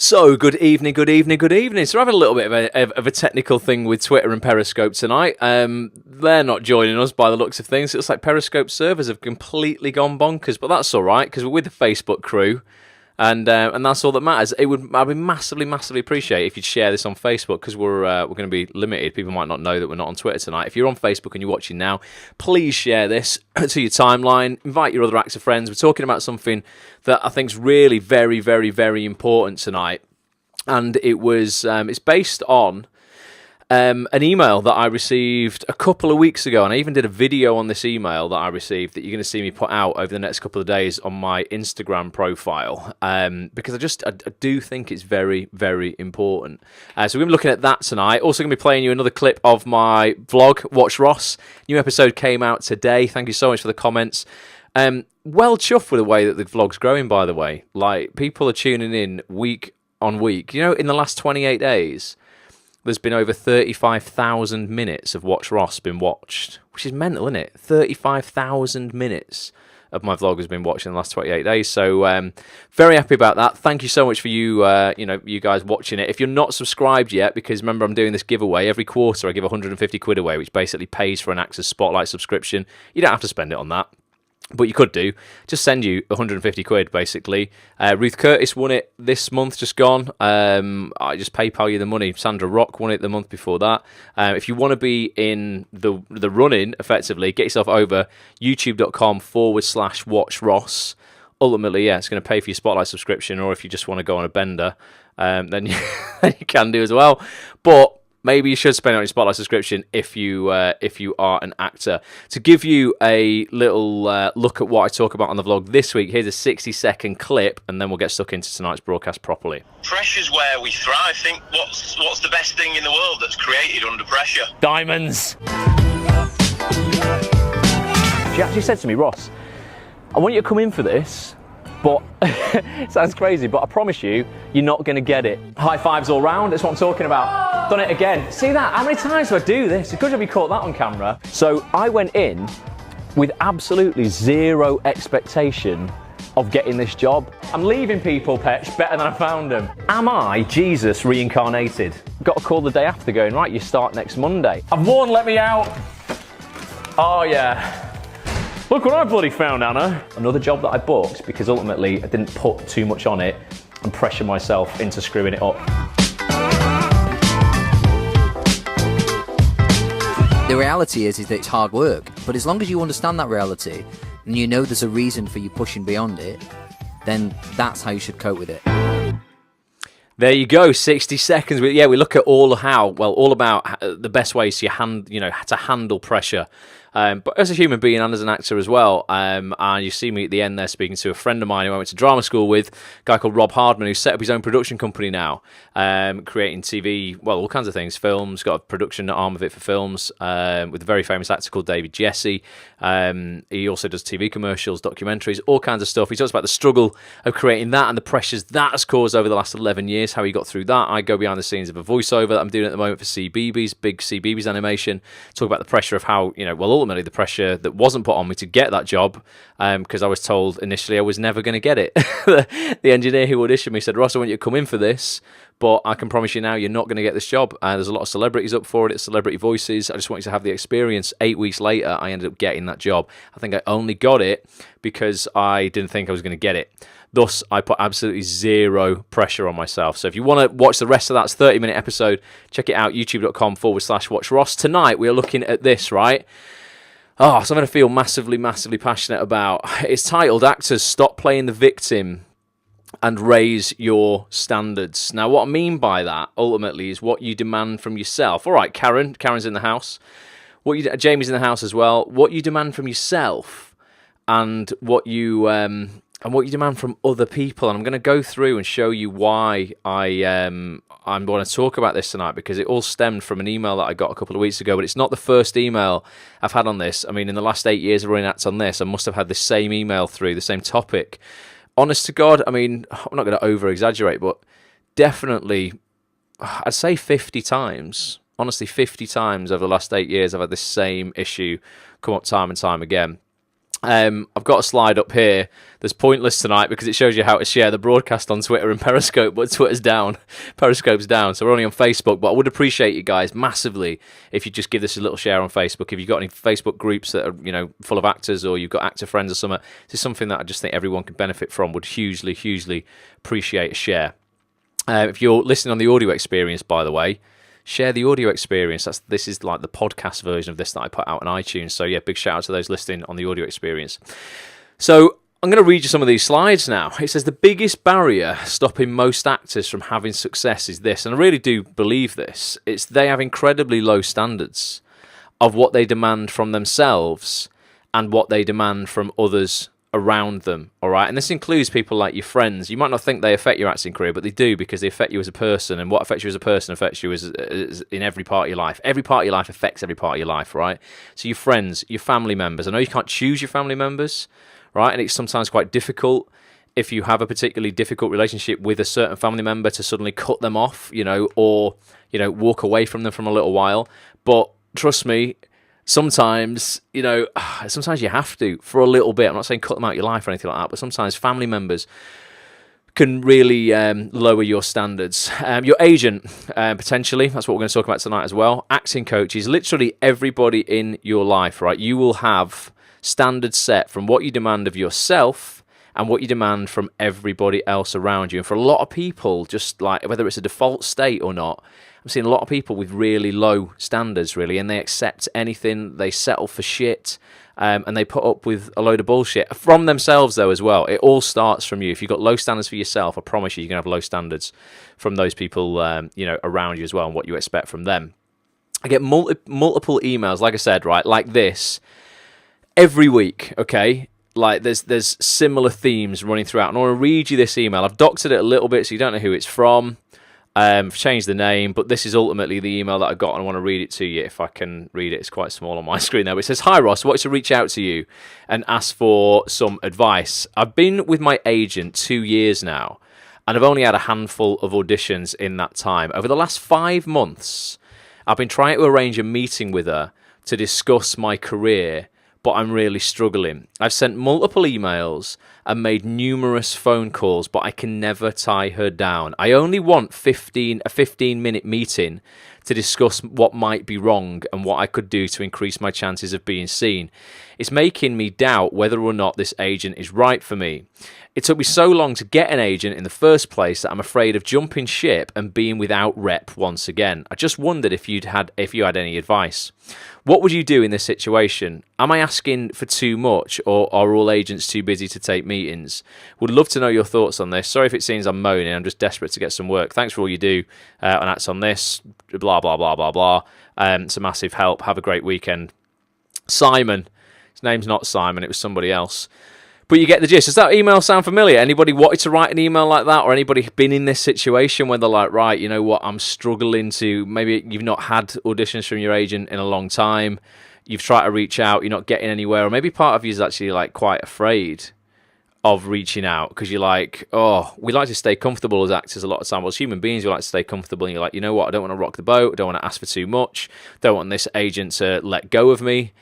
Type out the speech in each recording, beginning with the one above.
So, good evening. So, we're having a little bit of a technical thing with Twitter and Periscope tonight. They're not joining us by the looks of things. It looks like Periscope servers have completely gone bonkers, but that's all right, because we're with the Facebook crew, and that's all that matters. I'd be massively appreciate if you'd share this on Facebook, because we're going to be limited. People might not know that we're not on Twitter tonight. If you're on Facebook and you're watching now, please share this to your timeline. Invite your other actor friends. We're talking about something that I think is really very important tonight, and it's based on an email that I received a couple of weeks ago, and I even did a video on this email that I received that you're going to see me put out over the next couple of days on my Instagram profile, because I do think it's very important. So we're going to be looking at that tonight. Also going to be playing you another clip of my vlog, Watch Ross. New episode came out today. Thank you so much for the comments. Well chuffed with the way that the vlog's growing, by the way. Like, people are tuning in week on week. You know, in the last 28 days, there's been over 35,000 minutes of Watch Ross been watched, which is mental, isn't it? 35,000 minutes of my vlog has been watched in the last 28 days. So very happy about that. Thank you so much for you guys watching it. If you're not subscribed yet, because remember, I'm doing this giveaway every quarter. I give 150 quid away, which basically pays for an Access Spotlight subscription. You don't have to spend it on that, but you could do. Just send you 150 quid, basically. Ruth Curtis won it this month, just gone. I just PayPal you the money. Sandra Rock won it the month before that. If you want to be in the running, effectively, get yourself over youtube.com/Watch Ross. Ultimately, yeah, it's going to pay for your Spotlight subscription, or if you just want to go on a bender, then you can do as well. But maybe you should spend it on your Spotlight subscription if you are an actor. To give you a little look at what I talk about on the vlog this week, here's a 60-second clip, and then we'll get stuck into tonight's broadcast properly. Pressure's where we thrive. Think what's the best thing in the world that's created under pressure? Diamonds. She actually said to me, Ross, I want you to come in for this, but it sounds crazy, but I promise you, you're not going to get it. High fives all round, that's what I'm talking about. Done it again. See that? How many times do I do this? It's good job you caught that on camera. So I went in with absolutely zero expectation of getting this job. I'm leaving people, Petch, better than I found them. Am I Jesus reincarnated? Got a call the day after going, right, you start next Monday. I've won, let me out. Oh yeah. Look what I bloody found, Anna. Another job that I booked because ultimately I didn't put too much on it and pressure myself into screwing it up. The reality is that it's hard work, but as long as you understand that reality and you know there's a reason for you pushing beyond it, then that's how you should cope with it. There you go, 60 seconds. We look at all about the best ways to handle pressure. But as a human being and as an actor as well, and you see me at the end there speaking to a friend of mine who I went to drama school with, a guy called Rob Hardman, who's set up his own production company now, creating TV, all kinds of things, films, got a production arm of it for films, with a very famous actor called David Jesse. He also does TV commercials, documentaries, all kinds of stuff. He talks about the struggle of creating that and the pressures that has caused over the last 11 years, how he got through that. I go behind the ssnes of a voiceover that I'm doing at the moment for CBeebies, big CBeebies animation, talk about the pressure of how, ultimately the pressure that wasn't put on me to get that job, because I was told initially I was never going to get it. The engineer who auditioned me said, Ross, I want you to come in for this, but I can promise you now you're not going to get this job. There's a lot of celebrities up for it. It's celebrity voices. I just want you to have the experience. 8 weeks later, I ended up getting that job. I think I only got it because I didn't think I was going to get it. Thus, I put absolutely zero pressure on myself. So if you want to watch the rest of that, it's a 30-minute episode. Check it out, youtube.com/Watch Ross. Tonight, we are looking at this, right? Something I feel massively passionate about. It's titled, Actors, Stop Playing the Victim and Raise Your Standards. Now, what I mean by that, ultimately, is what you demand from yourself. All right, Karen's in the house. Jamie's in the house as well. What you demand from yourself and what you demand from other people. And I'm going to go through and show you why I'm going to talk about this tonight, because it all stemmed from an email that I got a couple of weeks ago, but it's not the first email I've had on this. I mean, in the last 8 years of running acts on this, I must have had the same email through, the same topic. Honest to God, I mean, I'm not going to over-exaggerate, but definitely, I'd say 50 times. Honestly, 50 times over the last 8 years, I've had this same issue come up time and time again. I've got a slide up here that's pointless tonight because it shows you how to share the broadcast on Twitter and Periscope, but Twitter's down, Periscope's down, so we're only on Facebook. But I would appreciate you guys massively if you just give this a little share on Facebook. If you've got any Facebook groups that are, full of actors, or you've got actor friends or something, this is something that I just think everyone could benefit from. Would hugely appreciate a share. If you're listening on the audio experience, by the way, share the audio experience. This is like the podcast version of this that I put out on iTunes. So yeah, big shout out to those listening on the audio experience. So I'm going to read you some of these slides now. It says the biggest barrier stopping most actors from having success is this, and I really do believe this. It's they have incredibly low standards of what they demand from themselves and what they demand from others around them, all right? And this includes people like your friends. You might not think they affect your acting career, but they do, because they affect you as a person, and what affects you as a person affects you as in every part of your life. Every part of your life affects every part of your life, right? So your friends, your family members. I know you can't choose your family members, right? And it's sometimes quite difficult if you have a particularly difficult relationship with a certain family member to suddenly cut them off, or walk away from them from a little while. But trust me, sometimes you have to for a little bit. I'm not saying cut them out of your life or anything like that, but sometimes family members can really lower your standards. Your agent, potentially, that's what we're going to talk about tonight as well. Acting coaches, literally everybody in your life, right? You will have standards set from what you demand of yourself and what you demand from everybody else around you. And for a lot of people, just like whether it's a default state or not, I'm seeing a lot of people with really low standards, really, and they accept anything, they settle for shit, and they put up with a load of bullshit from themselves, though, as well. It all starts from you. If you've got low standards for yourself, I promise you're going to have low standards from those people, around you as well, and what you expect from them. I get multiple emails, like I said, right, like this, every week, okay? Like there's similar themes running throughout, and I want to read you this email. I've doctored it a little bit so you don't know who it's from. I've changed the name, but this is ultimately the email that I got, and I want to read it to you if I can read it. It's quite small on my screen now. But it says, "Hi Ross, I wanted to reach out to you and ask for some advice. I've been with my agent 2 years now, and I've only had a handful of auditions in that time. Over the last 5 months, I've been trying to arrange a meeting with her to discuss my career, but I'm really struggling. I've sent multiple emails and made numerous phone calls, but I can never tie her down. I only want a 15-minute meeting to discuss what might be wrong and what I could do to increase my chances of being seen. It's making me doubt whether or not this agent is right for me. It took me so long to get an agent in the first place that I'm afraid of jumping ship and being without rep once again. I just wondered if you had any advice. What would you do in this situation? Am I asking for too much, or are all agents too busy to take meetings? Would love to know your thoughts on this. Sorry if it seems I'm moaning. I'm just desperate to get some work. Thanks for all you do, and that's on this. Blah blah blah blah blah. It's a massive help. Have a great weekend." Simon. His name's not Simon. It was somebody else. But you get the gist. Does that email sound familiar? Anybody wanted to write an email like that, or anybody been in this situation where they're like, right, you know what, I'm struggling to, maybe you've not had auditions from your agent in a long time, you've tried to reach out, you're not getting anywhere, or maybe part of you is actually like quite afraid of reaching out because you're like, oh, we like to stay comfortable as actors a lot of time. Well, as human beings, we like to stay comfortable, and you're like, you know what, I don't want to rock the boat, I don't want to ask for too much, don't want this agent to let go of me.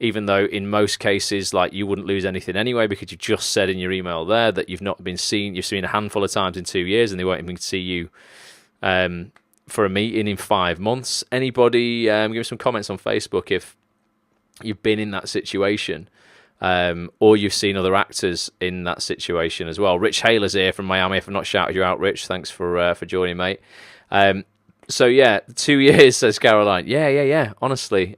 Even though in most cases, like, you wouldn't lose anything anyway, because you just said in your email there that you've not been seen, you've seen a handful of times in 2 years, and they won't even see you for a meeting in 5 months. Anybody give me some comments on Facebook if you've been in that situation, or you've seen other actors in that situation as well. Rich Haler's here from Miami. If I've not shouted you out, Rich, thanks for joining, mate. So yeah, 2 years, says Caroline. Yeah. Honestly,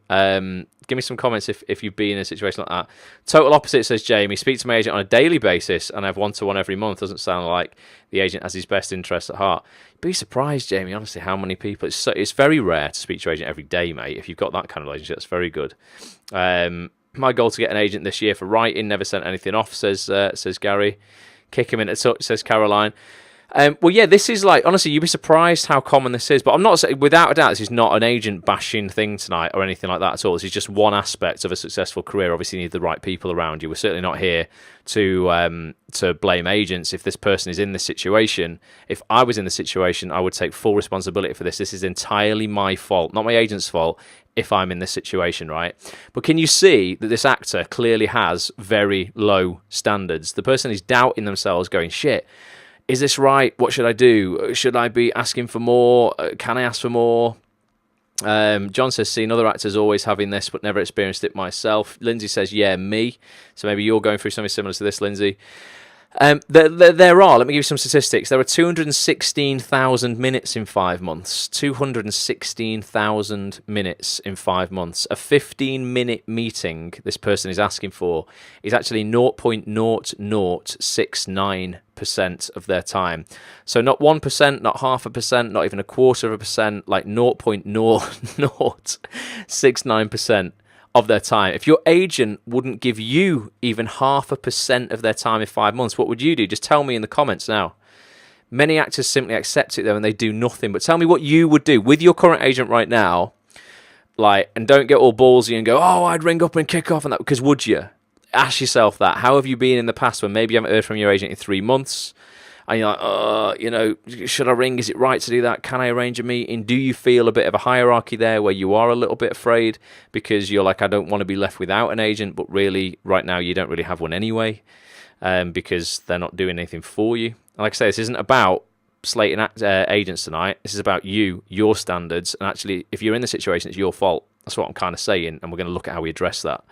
give me some comments if you've been in a situation like that. Total opposite, says Jamie. Speak to my agent on a daily basis and have one-to-one every month. Doesn't sound like the agent has his best interests at heart. Be surprised, Jamie, honestly, how many people. It's very rare to speak to your agent every day, mate. If you've got that kind of relationship, that's very good. My goal to get an agent this year for writing. Never sent anything off, says Gary. Kick him into touch, says Caroline. Well, yeah, this is like, honestly, you'd be surprised how common this is. But I'm not saying, without a doubt, this is not an agent bashing thing tonight or anything like that at all. This is just one aspect of a successful career. Obviously, you need the right people around you. We're certainly not here to blame agents. If this person is in this situation, if I was in the situation, I would take full responsibility for this. This is entirely my fault, not my agent's fault, if I'm in this situation, right? But can you see that this actor clearly has very low standards? The person is doubting themselves, going, shit, is this right? What should I do? Should I be asking for more? Can I ask for more? John says, seen other actors always having this, but never experienced it myself. Lindsay says, yeah, me. So maybe you're going through something similar to this, Lindsay. There are, let me give you some statistics. There are 216,000 minutes in 5 months. 216,000 minutes in 5 months. A 15-minute meeting this person is asking for is actually 0.0069% of their time. So not 1%, not 0.5%, not even 0.25%, like 0.0069% of their time. If your agent wouldn't give you even 0.5% of their time in 5 months, what would you do? Just tell me in the comments now. Many actors simply accept it though and they do nothing. But tell me what you would do with your current agent right now, like, and don't get all ballsy and go, oh, I'd ring up and kick off and that, because would you? Ask yourself that. How have you been in the past when maybe you haven't heard from your agent in 3 months? And you're like, should I ring? Is it right to do that? Can I arrange a meeting? Do you feel a bit of a hierarchy there where you are a little bit afraid because you're like, I don't want to be left without an agent, but really right now you don't really have one anyway, because they're not doing anything for you. And like I say, this isn't about slating agents tonight. This is about you, your standards, and actually if you're in the situation, it's your fault. That's what I'm kind of saying, and we're going to look at how we address that.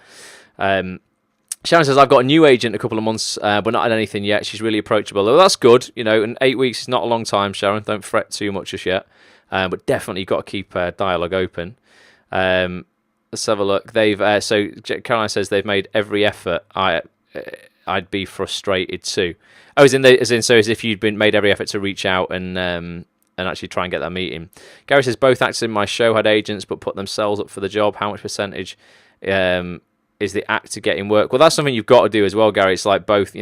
Sharon says, I've got a new agent a couple of months, but not had anything yet. She's really approachable. Well, that's good. And 8 weeks is not a long time, Sharon. Don't fret too much just yet. But definitely you've got to keep dialogue open. Let's have a look. So Caroline says they've made every effort. I'd be frustrated too. Oh, as if you'd been made every effort to reach out and actually try and get that meeting. Gary says, both actors in my show had agents but put themselves up for the job. How much percentage is the actor getting work? Well, that's something you've got to do as well, Gary. It's like both,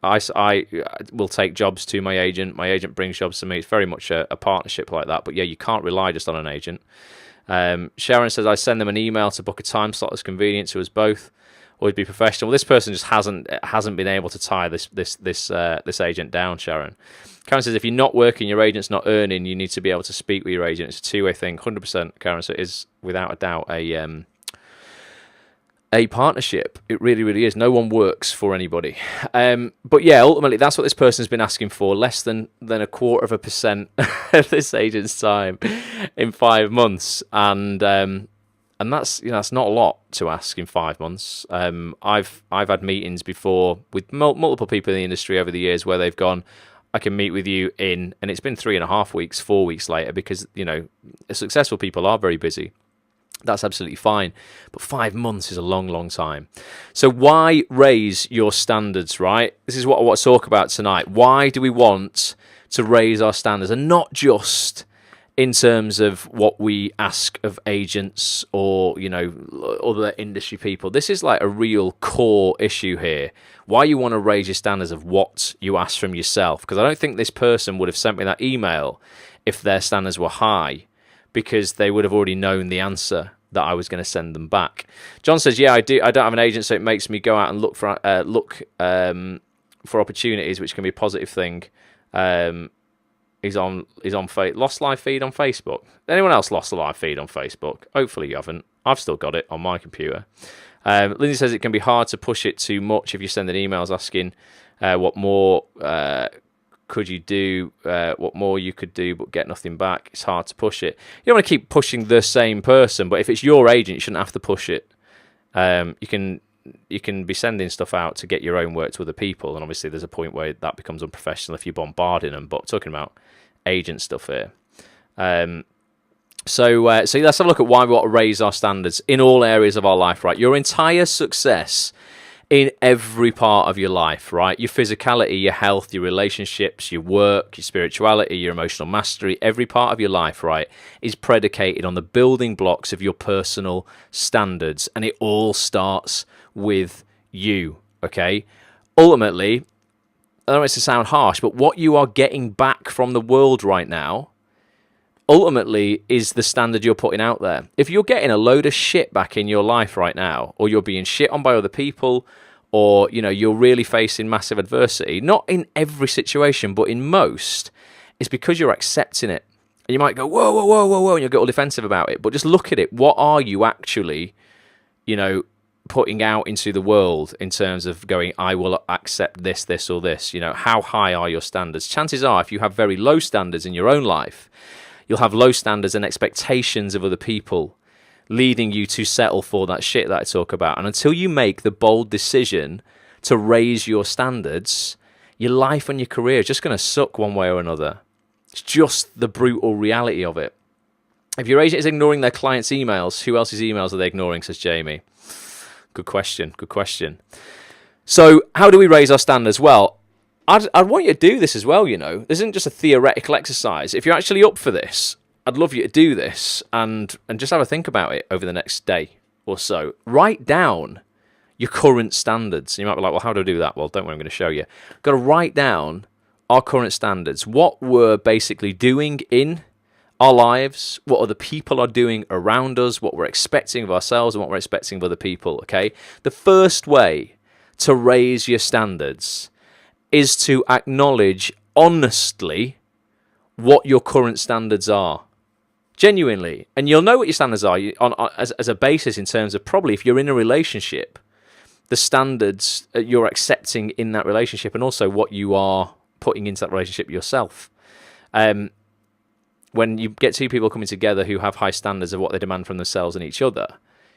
I will take jobs to my agent brings jobs to me. It's very much a partnership like that. But yeah, you can't rely just on an agent. Sharon says, I send them an email to book a time slot that's convenient to us both. Always be professional. Well, this person just hasn't been able to tie this agent down, Sharon. Karen says, if you're not working, your agent's not earning, you need to be able to speak with your agent. It's a two-way thing, 100%, Karen. So it is, without a doubt, a partnership. It really, really is. No one works for anybody. But yeah, ultimately, that's what this person's been asking for. Less than 0.25% of this agent's time in 5 months, and that's that's not a lot to ask in 5 months. I've had meetings before with multiple people in the industry over the years where they've gone, I can meet with you and it's been 3.5 weeks, 4 weeks later, because successful people are very busy. That's absolutely fine. But 5 months is a long, long time. So why raise your standards, right? This is what I want to talk about tonight. Why do we want to raise our standards? And not just in terms of what we ask of agents or, other industry people. This is like a real core issue here. Why you want to raise your standards of what you ask from yourself. Because I don't think this person would have sent me that email if their standards were high, because they would have already known the answer that I was going to send them back. John says, yeah, I do. I don't have an agent, so it makes me go out and look for opportunities, which can be a positive thing. He's on lost live feed on Facebook. Anyone else lost a live feed on Facebook? Hopefully you haven't. I've still got it on my computer. Lindsay says it can be hard to push it too much if you're sending emails asking what more could you do, what more you could do, but get nothing back. It's hard to push it. You don't want to keep pushing the same person, but if it's your agent, you shouldn't have to push it. You can be sending stuff out to get your own work to other people, and obviously there's a point where that becomes unprofessional if you're bombarding them. But talking about agent stuff here. So let's have a look at why we want to raise our standards in all areas of our life, right? Your entire success in every part of your life, right? Your physicality, your health, your relationships, your work, your spirituality, your emotional mastery, every part of your life, right, is predicated on the building blocks of your personal standards. And it all starts with you, okay? Ultimately, I don't want it to sound harsh, but what you are getting back from the world right now ultimately is the standard you're putting out there. If you're getting a load of shit back in your life right now, or you're being shit on by other people, or you're really facing massive adversity, not in every situation, but in most, it's because you're accepting it. And you might go, whoa, whoa, whoa, whoa, whoa, and you'll get all defensive about it. But just look at it. What are you actually, putting out into the world in terms of going, I will accept this, this, or this? How high are your standards? Chances are, if you have very low standards in your own life, you'll have low standards and expectations of other people, leading you to settle for that shit that I talk about. And until you make the bold decision to raise your standards, your life and your career is just going to suck one way or another. It's just the brutal reality of it. If your agent is ignoring their clients' emails, who else's emails are they ignoring, says Jamie? Good question. So how do we raise our standards? Well, I'd want you to do this as well, This isn't just a theoretical exercise. If you're actually up for this, I'd love you to do this and just have a think about it over the next day or so. Write down your current standards. You might be like, well, how do I do that? Well, don't worry, I'm going to show you. Got to write down our current standards, what we're basically doing in our lives, what other people are doing around us, what we're expecting of ourselves and what we're expecting of other people, okay? The first way to raise your standards is to acknowledge honestly what your current standards are. Genuinely. And you'll know what your standards are as a basis in terms of probably if you're in a relationship, the standards you're accepting in that relationship and also what you are putting into that relationship yourself. When you get two people coming together who have high standards of what they demand from themselves and each other,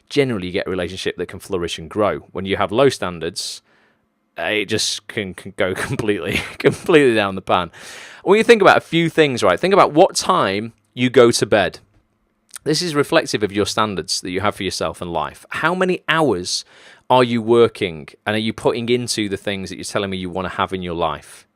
generally you get a relationship that can flourish and grow. When you have low standards, it just can go completely down the pan. When you think about a few things, right? Think about what time you go to bed. This is reflective of your standards that you have for yourself and life. How many hours are you working and are you putting into the things that you're telling me you want to have in your life?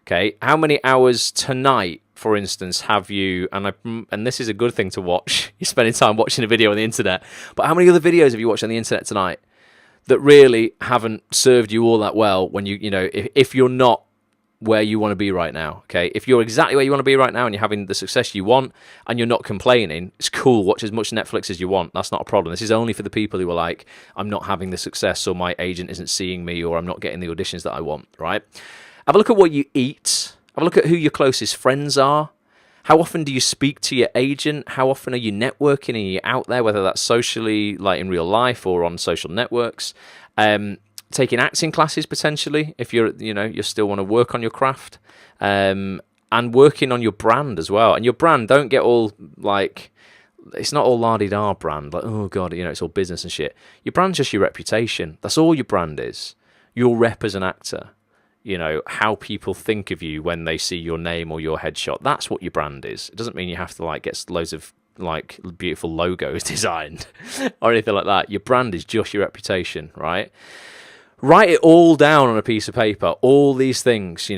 Okay, how many hours tonight, for instance, have you, and this is a good thing to watch, you're spending time watching a video on the internet, but how many other videos have you watched on the internet tonight that really haven't served you all that well when if you're not where you want to be right now, okay? If you're exactly where you want to be right now and you're having the success you want and you're not complaining, it's cool, watch as much Netflix as you want, that's not a problem. This is only for the people who are like, I'm not having the success or my agent isn't seeing me or I'm not getting the auditions that I want, right? Have a look at what you eat. Have a look at who your closest friends are. How often do you speak to your agent? How often are you networking? Are you out there, whether that's socially, like in real life or on social networks? Taking acting classes potentially, if you still want to work on your craft, and working on your brand as well. And your brand, don't get all like, it's not all la-di-da brand, like, oh God, it's all business and shit. Your brand's just your reputation. That's all your brand is. Your rep as an actor. How people think of you when they see your name or your headshot. That's what your brand is. It doesn't mean you have to get loads of beautiful logos designed or anything like that. Your brand is just your reputation, right? Write it all down on a piece of paper. All these things,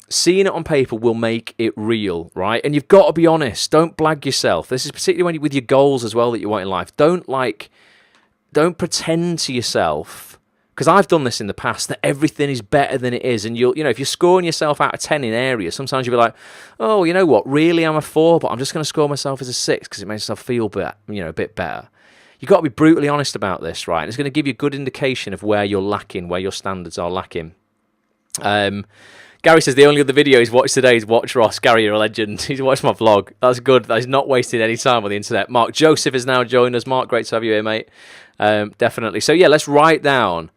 seeing it on paper will make it real, right? And you've got to be honest. Don't blag yourself. This is particularly with your goals as well that you want in life. Don't pretend to yourself, because I've done this in the past, that everything is better than it is. And if you're scoring yourself out of 10 in areas, sometimes you'll be like, oh, you know what? Really, I'm a 4, but I'm just going to score myself as a 6 because it makes myself feel a bit better. You've got to be brutally honest about this, right? And it's going to give you a good indication of where you're lacking, where your standards are lacking. Gary says the only other video he's watched today is Watch Ross. Gary, you're a legend. He's watched my vlog. That's good. He's not wasted any time on the internet. Mark Joseph has now joined us. Mark, great to have you here, mate. Definitely. So yeah, let's write down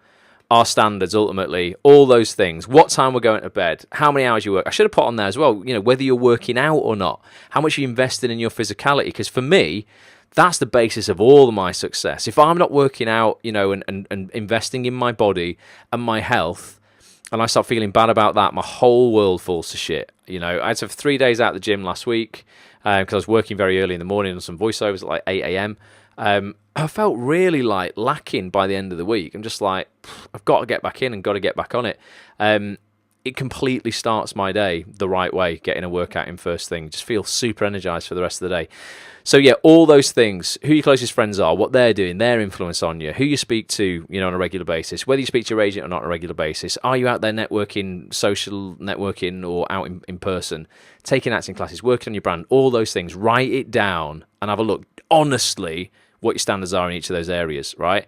our standards ultimately, all those things, what time we're going to bed, how many hours you work. I should have put on there as well, whether you're working out or not, how much you invested in your physicality, because for me, that's the basis of all of my success. If I'm not working out, and investing in my body and my health, and I start feeling bad about that, my whole world falls to shit. I had to have 3 days out of the gym last week because I was working very early in the morning on some voiceovers at 8 a.m. I felt really lacking by the end of the week. I'm just like, I've got to get back in and got to get back on it. it completely starts my day the right way, getting a workout in first thing. Just feel super energized for the rest of the day. So yeah, all those things, who your closest friends are, what they're doing, their influence on you, who you speak to, on a regular basis, whether you speak to your agent or not on a regular basis, are you out there networking, social networking, or out in person, taking acting classes, working on your brand, all those things, write it down and have a look honestly what your standards are in each of those areas, right?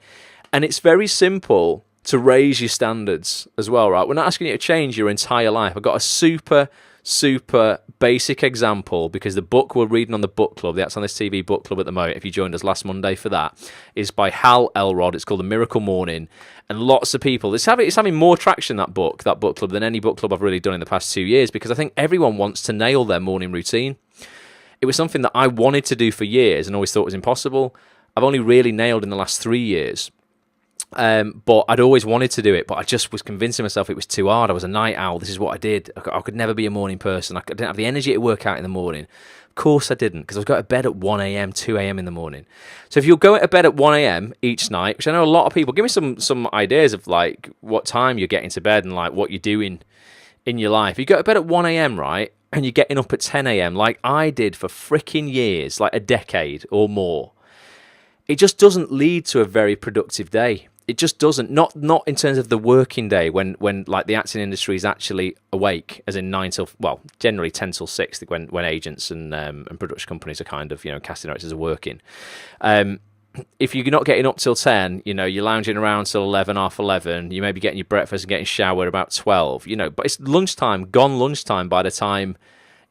And it's very simple to raise your standards as well, right? We're not asking you to change your entire life. I've got a super basic example, because the book we're reading on the book club, that's on this TV book club at the moment, if you joined us last Monday for that, is by Hal Elrod. It's called The Miracle Morning, and lots of people, it's having more traction, that book club, than any book club I've really done in the past 2 years, because I think everyone wants to nail their morning routine. It was something that I wanted to do for years and always thought was impossible. I've only really nailed in the last 3 years. But I'd always wanted to do it, but I just was convincing myself it was too hard. I was a night owl. This is what I did. I could never be a morning person. I didn't have the energy to work out in the morning. Of course I didn't, because I was going to bed at 1 a.m., 2 a.m. in the morning. So if you're going to bed at 1 a.m. each night, which I know a lot of people, give me some ideas of like what time you're getting to bed and like what you're doing in your life. You go to bed at 1 a.m., right? And you're getting up at 10 a.m. like I did for freaking years, like a decade or more. It just doesn't lead to a very productive day. It just doesn't. Not in terms of the working day when like the acting industry is actually awake, as in 9 till, well, generally 10 till 6 when agents and production companies are kind of, casting directors are working. If you're not getting up till 10, you're lounging around till 11, half 11, you may be getting your breakfast and getting showered about 12, but it's lunchtime, gone lunchtime by the time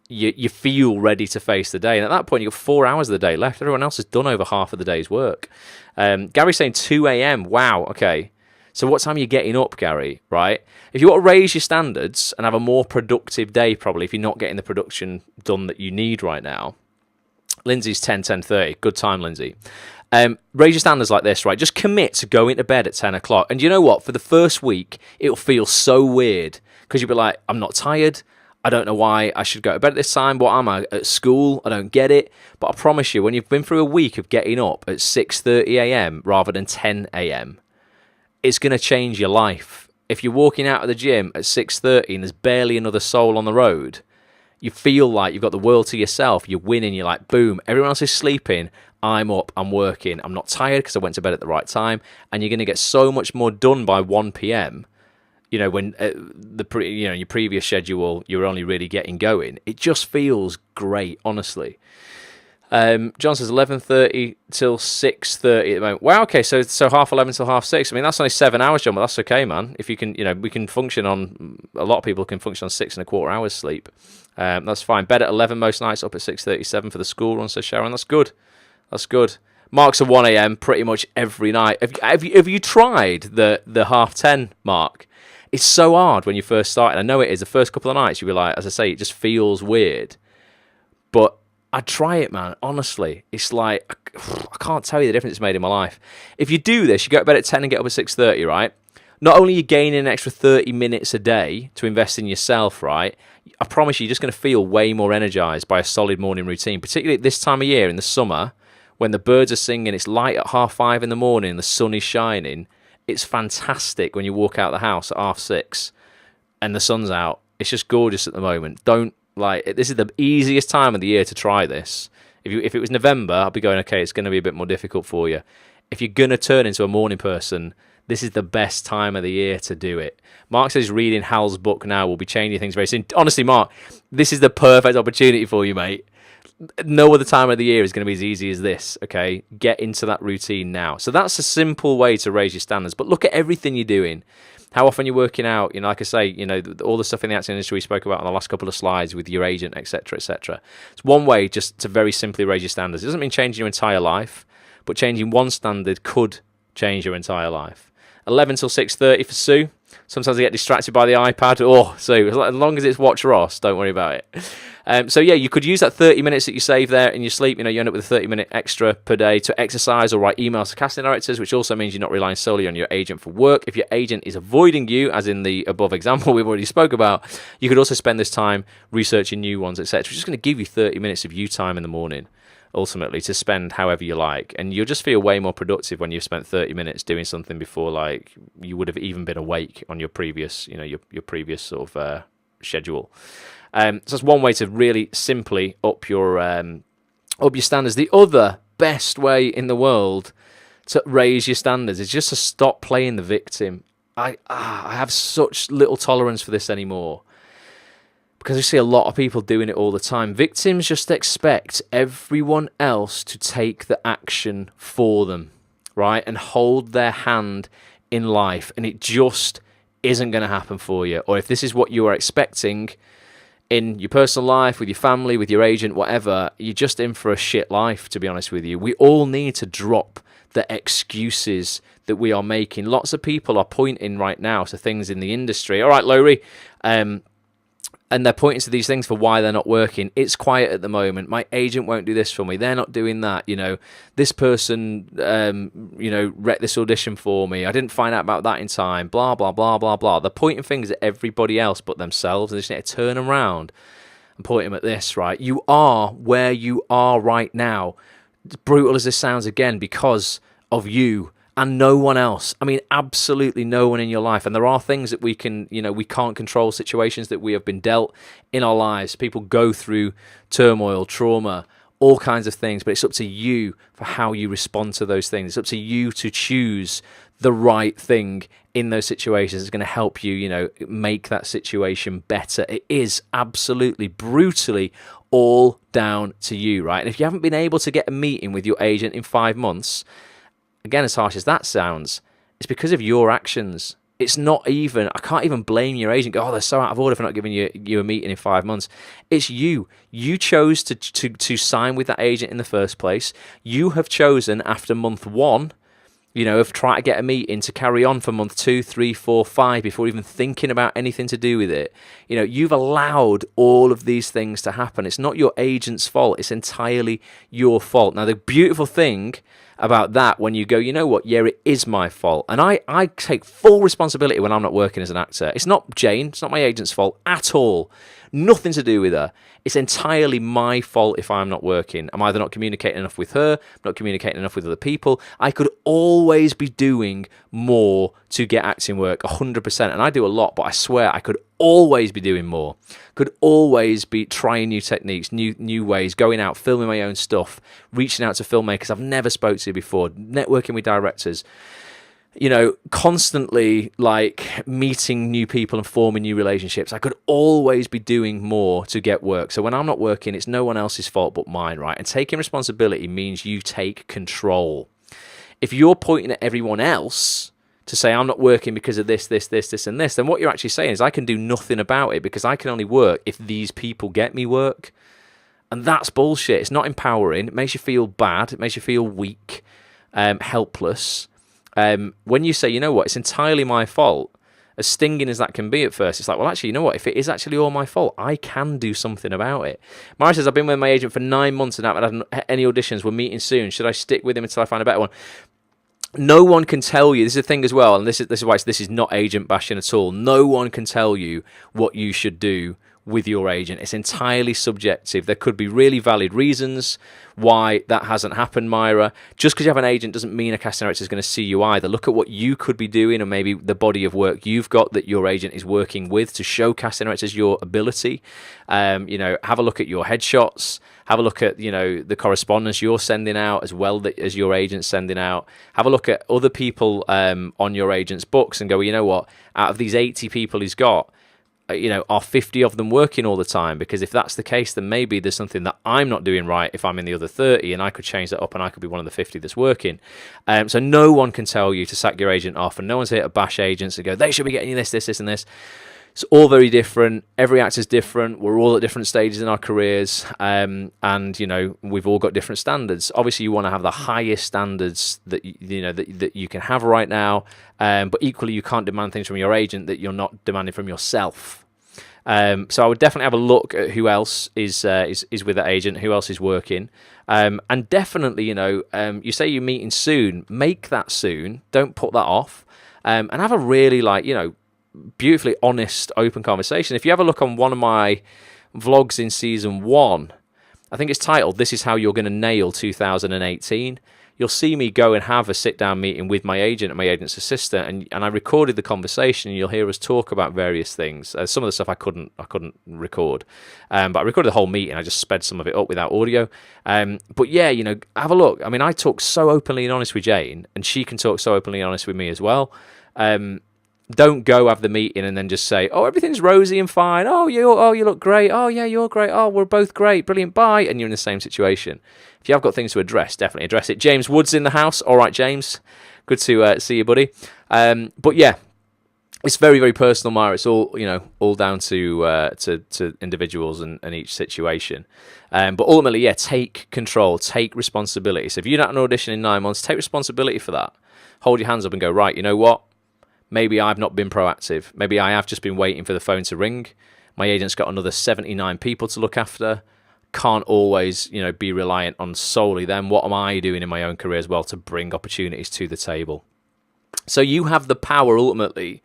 you feel ready to face the day. And at that point, you've got 4 hours of the day left. Everyone else has done over half of the day's work. Gary's saying 2 a.m. Wow, okay. So what time are you getting up, Gary, right? If you want to raise your standards and have a more productive day, probably, if you're not getting the production done that you need right now, Lindsay's 10:30. Good time, Lindsay. Raise your standards like this, right? Just commit to going to bed at 10 o'clock. And you know what? For the first week, it'll feel so weird, because you'll be like, I'm not tired. I don't know why I should go to bed at this time. What am I, at school? I don't get it. But I promise you, when you've been through a week of getting up at 6:30 a.m. rather than 10 a.m., it's going to change your life. If you're walking out of the gym at 6:30 and there's barely another soul on the road, you feel like you've got the world to yourself. You're winning. You're like, boom, everyone else is sleeping. I'm up. I'm working. I'm not tired because I went to bed at the right time. And you're going to get so much more done by 1 p.m., when your previous schedule, you're only really getting going. It just feels great, honestly. John says 11:30 till 6:30 at the moment. Wow, okay, so half 11 till half 6. I mean, that's only 7 hours, John, but that's okay, man. If you can, we can function on, a lot of people can function on 6.25 hours sleep. That's fine. Bed at 11 most nights, up at 6:37 for the school run, says Sharon. That's good. That's good. Mark's at 1 a.m. pretty much every night. Have you tried the 10:30 mark? It's so hard when you first start. I know it is. The first couple of nights, you'll be like, as I say, it just feels weird. But I'd try it, man. Honestly, it's like, I can't tell you the difference it's made in my life. If you do this, you go to bed at 10 and get up at 6:30, right? Not only are you gaining an extra 30 minutes a day to invest in yourself, right? I promise you, you're just going to feel way more energized by a solid morning routine, particularly at this time of year in the summer, when the birds are singing, it's light at 5:30 in the morning, the sun is shining. It's fantastic when you walk out the house at 6:30 and the sun's out. It's just gorgeous at the moment. This is the easiest time of the year to try this. If it was November, I'd be going, okay, it's going to be a bit more difficult for you. If you're going to turn into a morning person, this is the best time of the year to do it. Mark says reading Hal's book now will be changing things very soon. Honestly, Mark, this is the perfect opportunity for you, mate. No other time of the year is going to be as easy as this, okay? Get into that routine now. So that's a simple way to raise your standards. But look at everything you're doing. How often you're working out, like I say, all the stuff in the acting industry we spoke about on the last couple of slides with your agent, etc., etc. It's one way just to very simply raise your standards. It doesn't mean changing your entire life, but changing one standard could change your entire life. 11 till 6:30 for Sue. Sometimes I get distracted by the iPad. Oh, Sue, as long as it's Watch Ross, don't worry about it. So yeah, you could use that 30 minutes that you save there in your sleep. You end up with a 30-minute extra per day to exercise or write emails to casting directors, which also means you're not relying solely on your agent for work. If your agent is avoiding you, as in the above example we've already spoke about, you could also spend this time researching new ones, etc. It's just going to give you 30 minutes of you time in the morning. ultimately, to spend however you like, and you'll just feel way more productive when you've spent 30 minutes doing something before like you would have even been awake on your previous, your previous sort of schedule. So that's one way to really simply up your standards. The other best way in the world to raise your standards is just to stop playing the victim. I have such little tolerance for this anymore, because I see a lot of people doing it all the time. Victims just expect everyone else to take the action for them, right? And hold their hand in life. And it just isn't going to happen for you. Or if this is what you are expecting in your personal life, with your family, with your agent, whatever, you're just in for a shit life, to be honest with you. We all need to drop the excuses that we are making. Lots of people are pointing right now to things in the industry. All right, Lowry, and they're pointing to these things for why they're not working. It's quiet at the moment. My agent won't do this for me. They're not doing that. This person, wrecked this audition for me. I didn't find out about that in time. Blah, blah, blah, blah, blah. They're pointing fingers at everybody else but themselves. And they just need to turn around and point them at this, right? You are where you are right now. As brutal as this sounds, again, because of you and no one else. I mean, absolutely no one in your life. And there are things that we can't control, situations that we have been dealt in our lives. People go through turmoil, trauma, all kinds of things, but it's up to you for how you respond to those things. It's up to you to choose the right thing in those situations. It's going to help you, make that situation better. It is absolutely, brutally all down to you, right? And if you haven't been able to get a meeting with your agent in 5 months, again, as harsh as that sounds, it's because of your actions. It's not even, I can't even blame your agent. Go, they're so out of order for not giving you a meeting in 5 months. It's you. You chose to sign with that agent in the first place. You have chosen after month 1, of trying to get a meeting, to carry on for month 2, 3, 4, 5 before even thinking about anything to do with it. You've allowed all of these things to happen. It's not your agent's fault. It's entirely your fault. Now, the beautiful thing about that, when you go, you know what, yeah, it is my fault. And I take full responsibility when I'm not working as an actor. It's not Jane, it's not my agent's fault at all. Nothing to do with her. It's entirely my fault if I'm not working. I'm either not communicating enough with her, not communicating enough with other people. I could always be doing more to get acting work, 100%. And I do a lot, but I swear I could always be doing more. Could always be trying new techniques, new ways, going out, filming my own stuff, reaching out to filmmakers I've never spoke to before, networking with directors. Constantly like meeting new people and forming new relationships. I could always be doing more to get work. So when I'm not working, it's no one else's fault but mine, right? And taking responsibility means you take control. If you're pointing at everyone else to say, I'm not working because of this, and this, then what you're actually saying is I can do nothing about it because I can only work if these people get me work. And that's bullshit. It's not empowering. It makes you feel bad. It makes you feel weak, helpless. When you say, you know what, it's entirely my fault, as stinging as that can be at first, it's like, well, actually, you know what, if it is actually all my fault, I can do something about it. Mara says, I've been with my agent for 9 months and haven't had any auditions. We're meeting soon. Should I stick with him until I find a better one? No one can tell you, this is the thing as well, and this is why this is not agent bashing at all. No one can tell you what you should do with your agent. It's entirely subjective. There could be really valid reasons why that hasn't happened, Myra. Just because you have an agent doesn't mean a casting director is going to see you either. Look at what you could be doing, or maybe the body of work you've got that your agent is working with to show casting directors your ability. Have a look at your headshots. Have a look at, the correspondence you're sending out as well as your agent's sending out. Have a look at other people on your agent's books and go, well, you know what? Out of these 80 people he's got, are 50 of them working all the time? Because if that's the case, then maybe there's something that I'm not doing right if I'm in the other 30, and I could change that up and I could be one of the 50 that's working. So no one can tell you to sack your agent off, and no one's here to bash agents and go, they should be getting you this, and this. It's all very different. Every actor's different. We're all at different stages in our careers, and we've all got different standards. Obviously, you want to have the highest standards that that you can have right now, but equally, you can't demand things from your agent that you're not demanding from yourself. So I would definitely have a look at who else is with that agent, who else is working, and definitely, you say you're meeting soon, make that soon. Don't put that off, and have a really beautifully honest, open conversation. If you have a look on one of my vlogs in season 1, I think it's titled, This is How You're Going to Nail 2018. You'll see me go and have a sit-down meeting with my agent and my agent's assistant, and I recorded the conversation, and you'll hear us talk about various things. Some of the stuff I couldn't record, but I recorded the whole meeting. I just sped some of it up without audio. But yeah, have a look. I mean, I talk so openly and honest with Jane, and she can talk so openly and honest with me as well. Don't go have the meeting and then just say, oh, everything's rosy and fine. Oh, you look great. Oh, yeah, you're great. Oh, we're both great. Brilliant. Bye. And you're in the same situation. If you have got things to address, definitely address it. James Wood's in the house. All right, James. Good to see you, buddy. But yeah, it's very, very personal, Mara. It's all, all down to individuals and each situation. But ultimately, yeah, take control, take responsibility. So if you're not an audition in 9 months, take responsibility for that. Hold your hands up and go, right, you know what? Maybe I've not been proactive. Maybe I have just been waiting for the phone to ring. My agent's got another 79 people to look after. Can't always, be reliant on solely them. What am I doing in my own career as well to bring opportunities to the table? So you have the power ultimately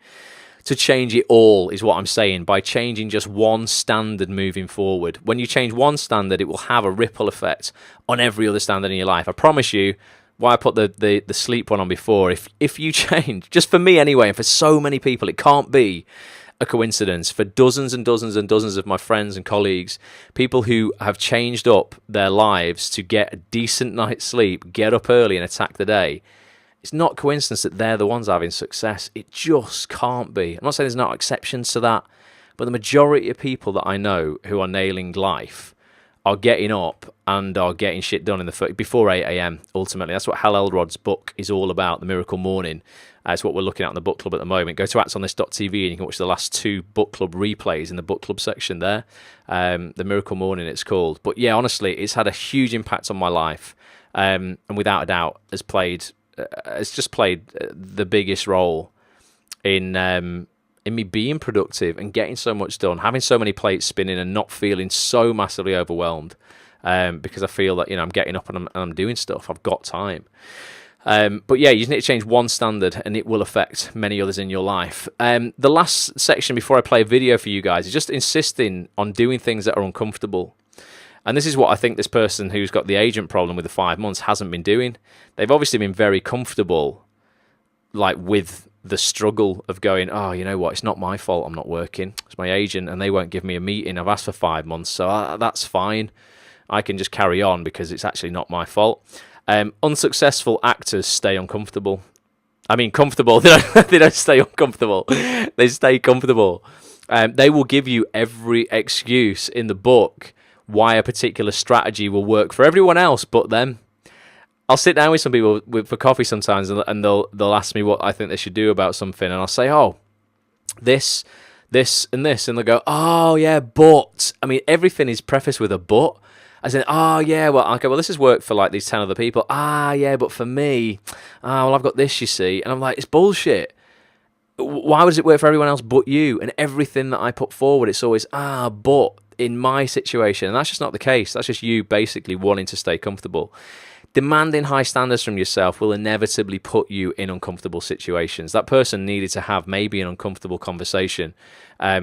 to change it all, is what I'm saying, by changing just one standard moving forward. When you change one standard, it will have a ripple effect on every other standard in your life. I promise you. Why I put the sleep one on before. If you change, just for me anyway, and for so many people, it can't be a coincidence. For dozens and dozens and dozens of my friends and colleagues, people who have changed up their lives to get a decent night's sleep, get up early and attack the day, it's not coincidence that they're the ones having success. It just can't be. I'm not saying there's not exceptions to that, but the majority of people that I know who are nailing life are getting up and are getting shit done before 8 a.m. Ultimately, that's what Hal Elrod's book is all about, The Miracle Morning. It's what we're looking at in the book club at the moment. Go to actsonthis.tv and you can watch the last 2 book club replays in the book club section there. The Miracle Morning, it's called. But yeah, honestly, it's had a huge impact on my life, and without a doubt, has just played the biggest role in me being productive and getting so much done, having so many plates spinning and not feeling so massively overwhelmed, because I feel that I'm getting up and I'm doing stuff. I've got time. But yeah, you just need to change one standard and it will affect many others in your life. The last section before I play a video for you guys is just insisting on doing things that are uncomfortable. And this is what I think this person who's got the agent problem with the 5 months hasn't been doing. They've obviously been very comfortable, like with the struggle of going, oh, you know what, it's not my fault I'm not working. It's my agent and they won't give me a meeting. I've asked for 5 months, so that's fine. I can just carry on because it's actually not my fault. Unsuccessful actors stay uncomfortable. I mean, comfortable. They don't stay uncomfortable. They stay comfortable. They will give you every excuse in the book why a particular strategy will work for everyone else but them. I'll sit down with some people for coffee sometimes, and they'll ask me what I think they should do about something, and I'll say, oh, this, and this, and they'll go, oh, yeah, but. I mean, everything is prefaced with a but. I said, oh, yeah, well, okay, well, this has worked for, like, these 10 other people. Ah, yeah, but for me, well, I've got this, you see. And I'm like, it's bullshit. Why does it work for everyone else but you? And everything that I put forward, it's always, but in my situation. And that's just not the case. That's just you basically wanting to stay comfortable. Demanding high standards from yourself will inevitably put you in uncomfortable situations. That person needed to have maybe an uncomfortable conversation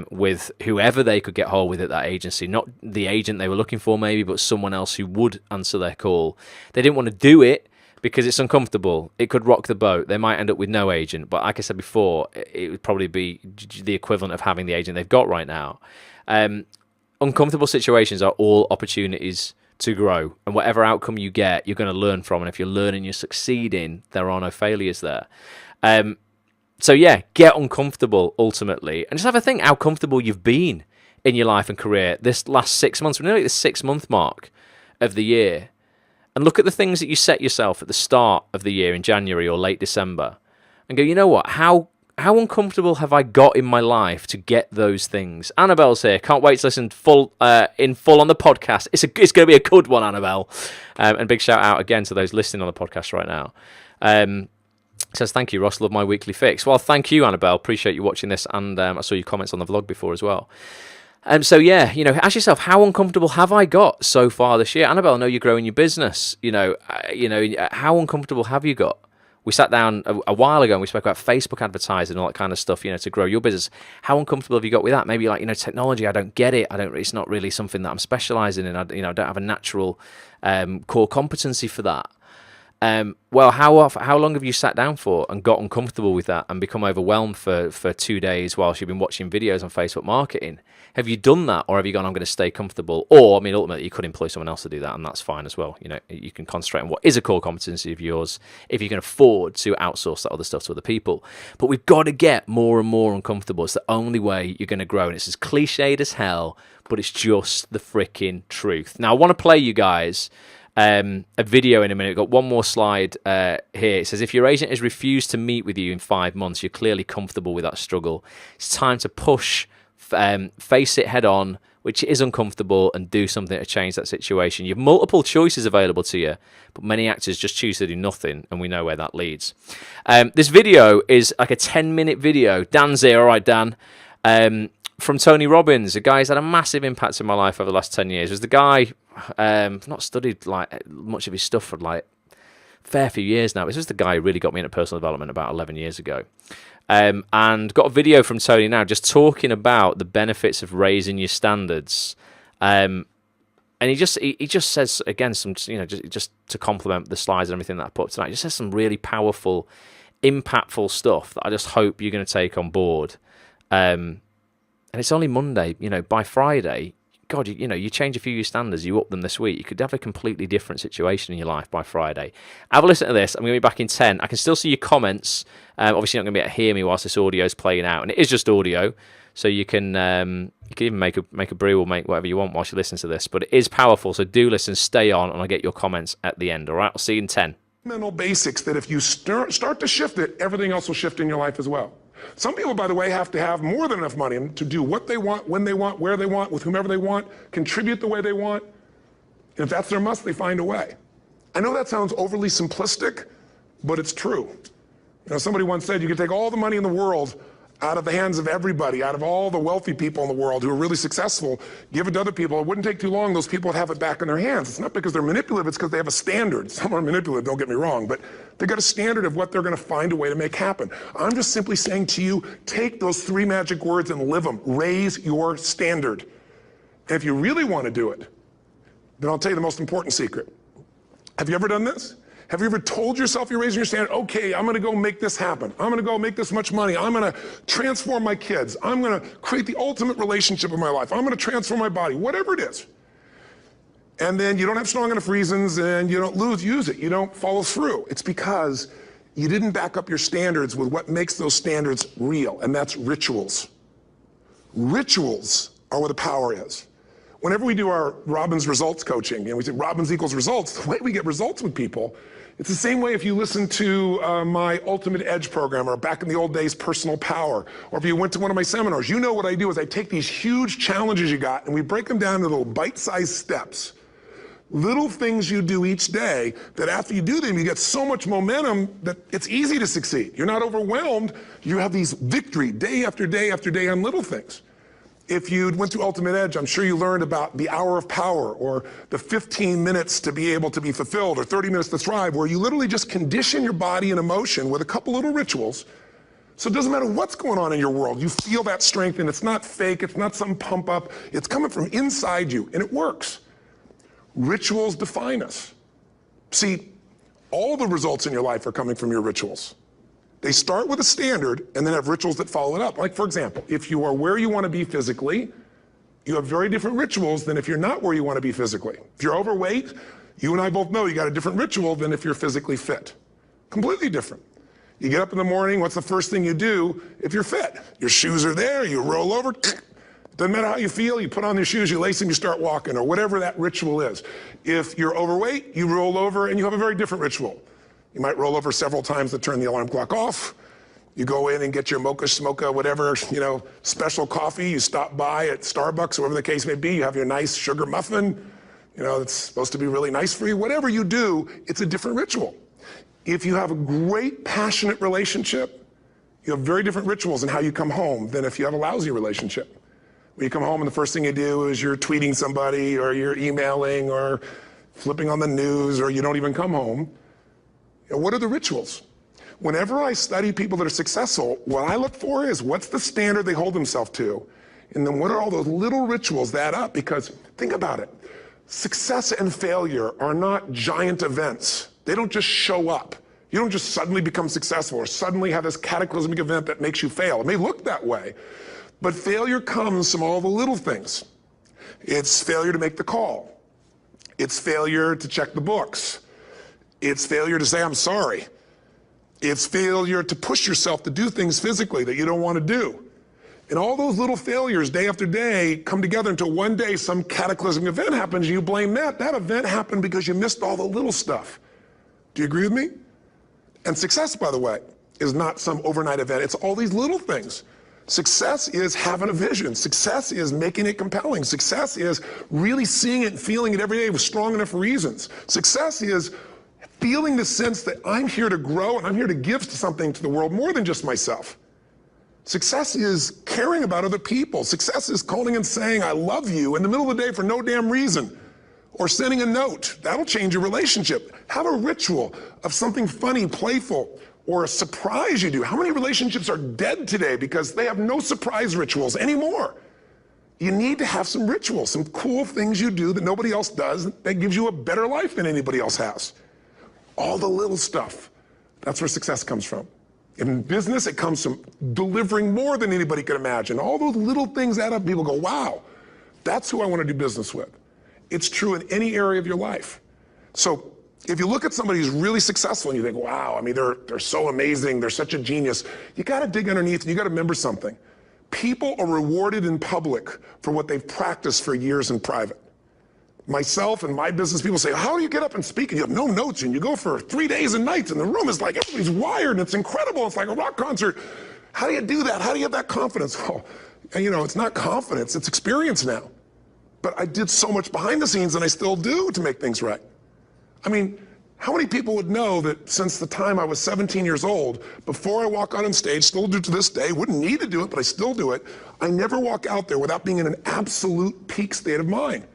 with whoever they could get hold with at that agency. Not the agent they were looking for maybe, but someone else who would answer their call. They didn't want to do it because it's uncomfortable. It could rock the boat. They might end up with no agent. But like I said before, it would probably be the equivalent of having the agent they've got right now. Uncomfortable situations are all opportunities to grow, and whatever outcome you get, you're going to learn from, and if you're learning, you're succeeding, there are no failures there. So yeah, get uncomfortable ultimately, and just have a think how comfortable you've been in your life and career this last 6 months. We're nearly at the 6 month mark of the year, and look at the things that you set yourself at the start of the year in January or late December, and go, you know what, how uncomfortable have I got in my life to get those things? Annabelle's here. Can't wait to listen in full on the podcast. It's going to be a good one, Annabelle. And big shout out again to those listening on the podcast right now. Says, thank you, Ross. Love my weekly fix. Well, thank you, Annabelle. Appreciate you watching this. And I saw your comments on the vlog before as well. So yeah, ask yourself, how uncomfortable have I got so far this year? Annabelle, I know you're growing your business. How uncomfortable have you got? we sat down a while ago and we spoke about Facebook advertising and all that kind of stuff, to grow your business. How uncomfortable have you got with that? Maybe like, technology, I don't get it. It's not really something that I'm specializing in. I don't have a natural core competency for that. Well, how long have you sat down for and got uncomfortable with that and become overwhelmed for 2 days whilst you've been watching videos on Facebook marketing? Have you done that, or have you gone, I'm going to stay comfortable? Or, ultimately, you could employ someone else to do that, and that's fine as well. You can concentrate on what is a core competency of yours if you can afford to outsource that other stuff to other people. But we've got to get more and more uncomfortable. It's the only way you're going to grow, and it's as cliched as hell, but it's just the freaking truth. Now, I want to play you guys a video in a minute. We've got one more slide here. It says, if your agent has refused to meet with you in 5 months, you're clearly comfortable with that struggle. It's time to push, face it head on, which is uncomfortable, and do something to change that situation. You have multiple choices available to you, but many actors just choose to do nothing, and we know where that leads. This video is like a 10-minute video. Dan's here. All right, Dan. From Tony Robbins, a guy who's had a massive impact in my life over the last 10 years. Was the guy, I've not studied like much of his stuff for like a fair few years now. This was the guy who really got me into personal development about 11 years ago. And got a video from Tony now just talking about the benefits of raising your standards. And he just says, again, some, just to complement the slides and everything that I put up tonight, he just says some really powerful, impactful stuff that I just hope you're going to take on board. And it's only Monday, by Friday, God, you change a few of your standards, you up them this week, you could have a completely different situation in your life by Friday. Have a listen to this. I'm going to be back in 10. I can still see your comments. Obviously, you're not going to be able to hear me whilst this audio is playing out. And it is just audio, so you can even make a brew or make whatever you want whilst you listen to this. But it is powerful, so do listen, stay on, and I'll get your comments at the end. All right, I'll see you in 10. Mental basics that if you start to shift it, everything else will shift in your life as well. Some people, by the way, have to have more than enough money to do what they want, when they want, where they want, with whomever they want, contribute the way they want. And if that's their must, they find a way. I know that sounds overly simplistic, but it's true. Somebody once said you could take all the money in the world out of the hands of everybody, out of all the wealthy people in the world who are really successful, give it to other people. It wouldn't take too long. Those people would have it back in their hands. It's not because they're manipulative. It's because they have a standard. Some are manipulative, don't get me wrong, but they got a standard of what they're going to find a way to make happen. I'm just simply saying to you, take those 3 magic words and live them. Raise your standard. And if you really want to do it, then I'll tell you the most important secret. Have you ever done this? Have you ever told yourself you're raising your standard? Okay, I'm going to go make this happen. I'm going to go make this much money. I'm going to transform my kids. I'm going to create the ultimate relationship in my life. I'm going to transform my body, whatever it is. And then you don't have strong enough reasons and you don't use it. You don't follow through. It's because you didn't back up your standards with what makes those standards real, and that's rituals. Rituals are where the power is. Whenever we do our Robbins results coaching, and we say Robbins equals results, the way we get results with people, it's the same way if you listen to my Ultimate Edge program, or back in the old days, Personal Power, or if you went to one of my seminars. You know what I do is I take these huge challenges you got and we break them down into little bite-sized steps. Little things you do each day that after you do them, you get so much momentum that it's easy to succeed. You're not overwhelmed. You have these victory day after day after day on little things. If you went through Ultimate Edge, I'm sure you learned about the hour of power, or the 15 minutes to be able to be fulfilled, or 30 minutes to thrive, where you literally just condition your body and emotion with a couple little rituals. So it doesn't matter what's going on in your world. You feel that strength, and it's not fake. It's not some pump up. It's coming from inside you, and it works. Rituals define us. See, all the results in your life are coming from your rituals. They start with a standard and then have rituals that follow it up. Like, for example, if you are where you want to be physically, you have very different rituals than if you're not where you want to be physically. If you're overweight, you and I both know you got a different ritual than if you're physically fit. Completely different. You get up in the morning, what's the first thing you do if you're fit? Your shoes are there, you roll over, doesn't matter how you feel, you put on your shoes, you lace them, you start walking, or whatever that ritual is. If you're overweight, you roll over and you have a very different ritual. You might roll over several times to turn the alarm clock off. You go in and get your mocha, smocha, whatever, special coffee. You stop by at Starbucks, or whatever the case may be. You have your nice sugar muffin. It's supposed to be really nice for you. Whatever you do, it's a different ritual. If you have a great, passionate relationship, you have very different rituals in how you come home than if you have a lousy relationship. When you come home and the first thing you do is you're tweeting somebody, or you're emailing, or flipping on the news, or you don't even come home. What are the rituals? Whenever I study people that are successful, what I look for is what's the standard they hold themselves to, and then what are all those little rituals that add up? Because think about it. Success and failure are not giant events. They don't just show up. You don't just suddenly become successful or suddenly have this cataclysmic event that makes you fail. It may look that way, but failure comes from all the little things. It's failure to make the call. It's failure to check the books. It's failure to say, I'm sorry. It's failure to push yourself to do things physically that you don't want to do. And all those little failures day after day come together until one day some cataclysmic event happens and you blame that. That event happened because you missed all the little stuff. Do you agree with me? And success, by the way, is not some overnight event. It's all these little things. Success is having a vision. Success is making it compelling. Success is really seeing it and feeling it every day with strong enough reasons. Success is feeling the sense that I'm here to grow and I'm here to give something to the world more than just myself. Success is caring about other people. Success is calling and saying, I love you in the middle of the day for no damn reason. Or sending a note. That'll change your relationship. Have a ritual of something funny, playful, or a surprise you do. How many relationships are dead today because they have no surprise rituals anymore? You need to have some rituals, some cool things you do that nobody else does that gives you a better life than anybody else has. All the little stuff. That's where success comes from. In business, it comes from delivering more than anybody could imagine. All those little things add up. People go, wow, that's who I want to do business with. It's true in any area of your life. So if you look at somebody who's really successful and you think, wow, I mean, they're so amazing, they're such a genius, you got to dig underneath and you got to remember something. People are rewarded in public for what they've practiced for years in private. Myself and my business people say, how do you get up and speak and you have no notes and you go for 3 days and nights and the room is like, everybody's wired and it's incredible. It's like a rock concert. How do you do that? How do you have that confidence? Well, you know, it's not confidence, it's experience now. But I did so much behind the scenes and I still do to make things right. I mean, how many people would know that since the time I was 17 years old, before I walk out on stage, still do to this day, wouldn't need to do it, but I still do it, I never walk out there without being in an absolute peak state of mind.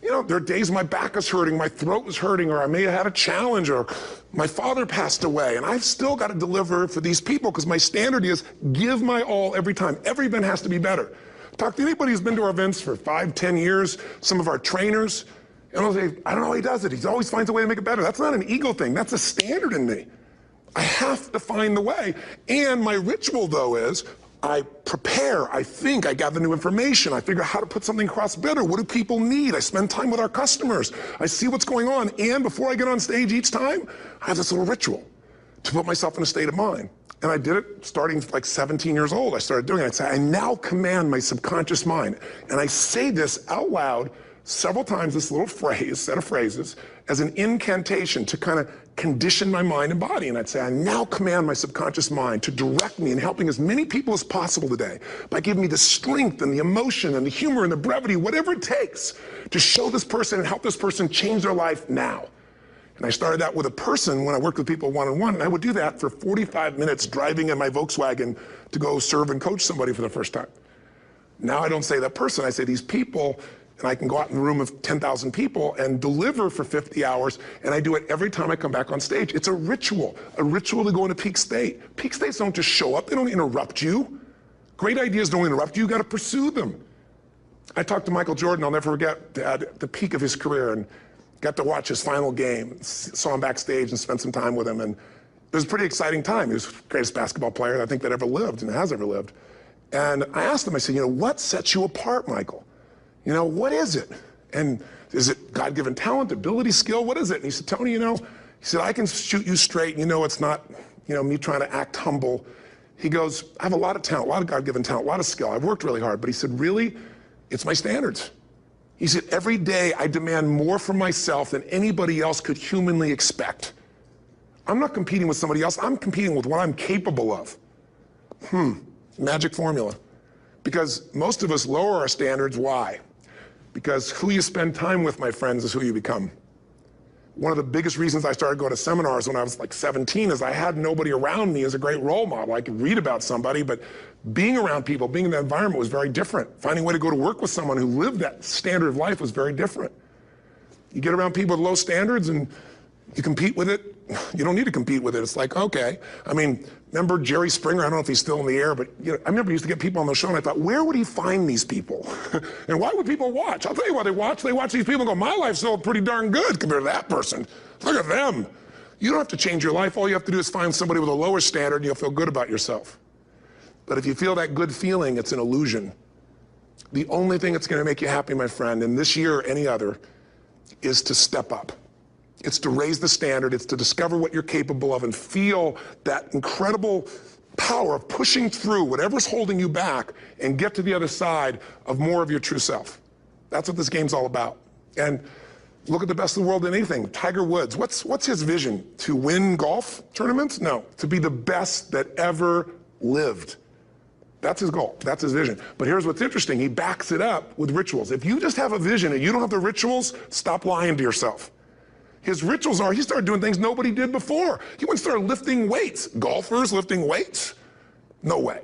You know, there are days my back is hurting, my throat was hurting, or I may have had a challenge, or my father passed away, and I've still got to deliver for these people because my standard is give my all every time. Every event has to be better. Talk to anybody who's been to our events for 5, 10 years, some of our trainers, and I'll say, I don't know how he does it. He always finds a way to make it better. That's not an ego thing. That's a standard in me. I have to find the way. And my ritual, though, is I prepare, I think, I gather new information, I figure out how to put something across better. What do people need? I spend time with our customers. I see what's going on. And before I get on stage each time, I have this little ritual to put myself in a state of mind. And I did it starting like 17 years old. I started doing it. I'd say, I now command my subconscious mind. And I say this out loud several times, this little phrase, set of phrases, as an incantation to kind of condition my mind and body. And I'd say, I now command my subconscious mind to direct me in helping as many people as possible today by giving me the strength and the emotion and the humor and the brevity, whatever it takes to show this person and help this person change their life now. And I started that with a person when I worked with people one-on-one, and I would do that for 45 minutes driving in my Volkswagen to go serve and coach somebody for the first time. Now I don't say that person, I say these people, and I can go out in a room of 10,000 people and deliver for 50 hours, and I do it every time I come back on stage. It's a ritual to go into peak state. Peak states don't just show up, they don't interrupt you. Great ideas don't interrupt you, you gotta pursue them. I talked to Michael Jordan, I'll never forget, at the peak of his career, and got to watch his final game, saw him backstage and spent some time with him, and it was a pretty exciting time. He was the greatest basketball player I think that ever lived and has ever lived. And I asked him, I said, you know, what sets you apart, Michael? You know, what is it? And is it God-given talent, ability, skill? What is it? And he said, Tony, you know, he said, I can shoot you straight. You know, it's not, you know, me trying to act humble. He goes, I have a lot of talent, a lot of God-given talent, a lot of skill. I've worked really hard. But he said, really, it's my standards. He said, every day I demand more from myself than anybody else could humanly expect. I'm not competing with somebody else. I'm competing with what I'm capable of. Magic formula. Because most of us lower our standards. Why? Because who you spend time with, my friends, is who you become. One of the biggest reasons I started going to seminars when I was like 17 is I had nobody around me as a great role model. I could read about somebody, but being around people, being in that environment was very different. Finding a way to go to work with someone who lived that standard of life was very different. You get around people with low standards and you compete with it, You don't need to compete with it. It's like, okay. I mean, remember Jerry Springer? I don't know if he's still in the air, but I remember he used to get people on the show, and I thought, where would he find these people? And why would people watch? I'll tell you why they watch. They watch these people and go, my life's still pretty darn good compared to that person. Look at them. You don't have to change your life. All you have to do is find somebody with a lower standard, and you'll feel good about yourself. But if you feel that good feeling, it's an illusion. The only thing that's going to make you happy, my friend, and this year or any other, is to step up. It's to raise the standard. It's to discover what you're capable of and feel that incredible power of pushing through whatever's holding you back and get to the other side of more of your true self. That's what this game's all about. And look at the best in the world in anything. Tiger Woods, what's his vision? To win golf tournaments? No, to be the best that ever lived. That's his goal. That's his vision. But here's what's interesting. He backs it up with rituals. If you just have a vision and you don't have the rituals, stop lying to yourself. His rituals are, he started doing things nobody did before. He went and started lifting weights. Golfers lifting weights? No way.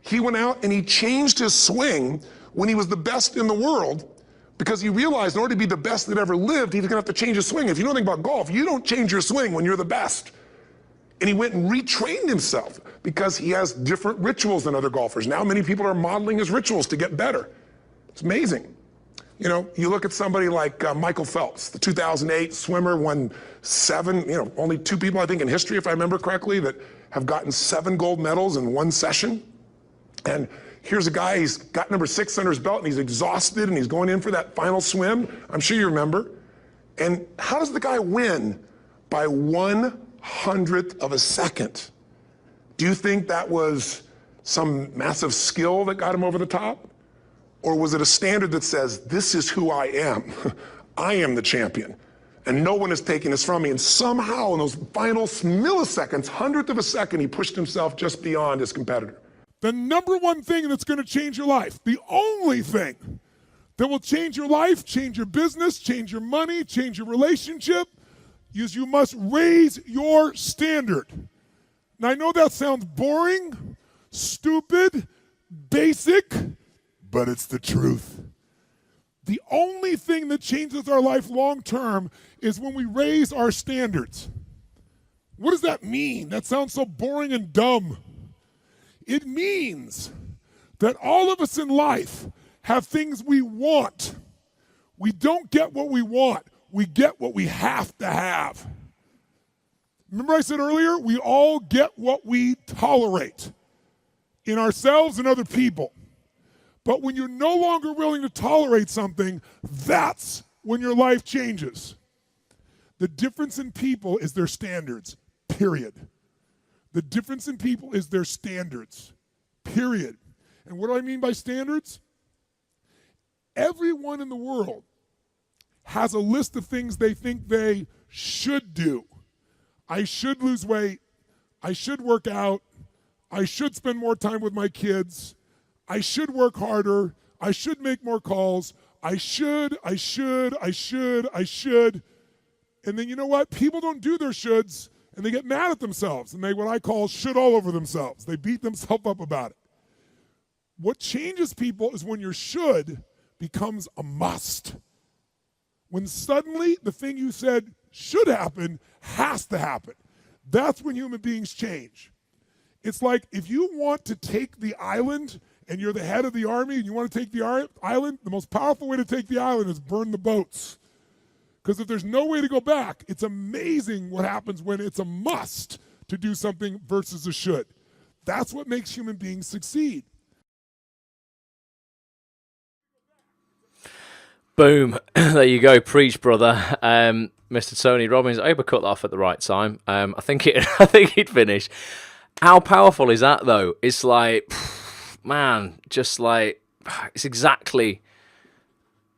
He went out and he changed his swing when he was the best in the world, because he realized in order to be the best that ever lived, he's gonna have to change his swing. If you know anything about golf, you don't change your swing when you're the best. And he went and retrained himself because he has different rituals than other golfers. Now many people are modeling his rituals to get better. It's amazing. You know, you look at somebody like Michael Phelps, the 2008 swimmer, won 7, only 2 people, I think, in history, if I remember correctly, that have gotten 7 gold medals in one session. And here's a guy, he's got number 6 under his belt, and he's exhausted, and he's going in for that final swim. I'm sure you remember. And how does the guy win? By 1/100th of a second. Do you think that was some massive skill that got him over the top? Or was it a standard that says, this is who I am? I am the champion, and no one is taking this from me. And somehow in those final milliseconds, 100th of a second, he pushed himself just beyond his competitor. The number one thing that's going to change your life, the only thing that will change your life, change your business, change your money, change your relationship, is you must raise your standard. Now, I know that sounds boring, stupid, basic, but it's the truth. The only thing that changes our life long term is when we raise our standards. What does that mean? That sounds so boring and dumb. It means that all of us in life have things we want. We don't get what we want. We get what we have to have. Remember I said earlier, we all get what we tolerate in ourselves and other people. But when you're no longer willing to tolerate something, that's when your life changes. The difference in people is their standards, period. The difference in people is their standards, period. And what do I mean by standards? Everyone in the world has a list of things they think they should do. I should lose weight. I should work out. I should spend more time with my kids. I should work harder. I should make more calls. I should. And then you know what? People don't do their shoulds, and they get mad at themselves, and they what I call should all over themselves. They beat themselves up about it. What changes people is when your should becomes a must. When suddenly the thing you said should happen has to happen. That's when human beings change. It's like if you want to take the island and you're the head of the army and you want to take the island, the most powerful way to take the island is burn the boats. Because if there's no way to go back, it's amazing what happens when it's a must to do something versus a should. That's what makes human beings succeed. Boom. There you go. Preach, brother. Mr. Tony Robbins. I hope I cut that off at the right time. I think he'd finish. How powerful is that, though? It's like, man, just like, it's exactly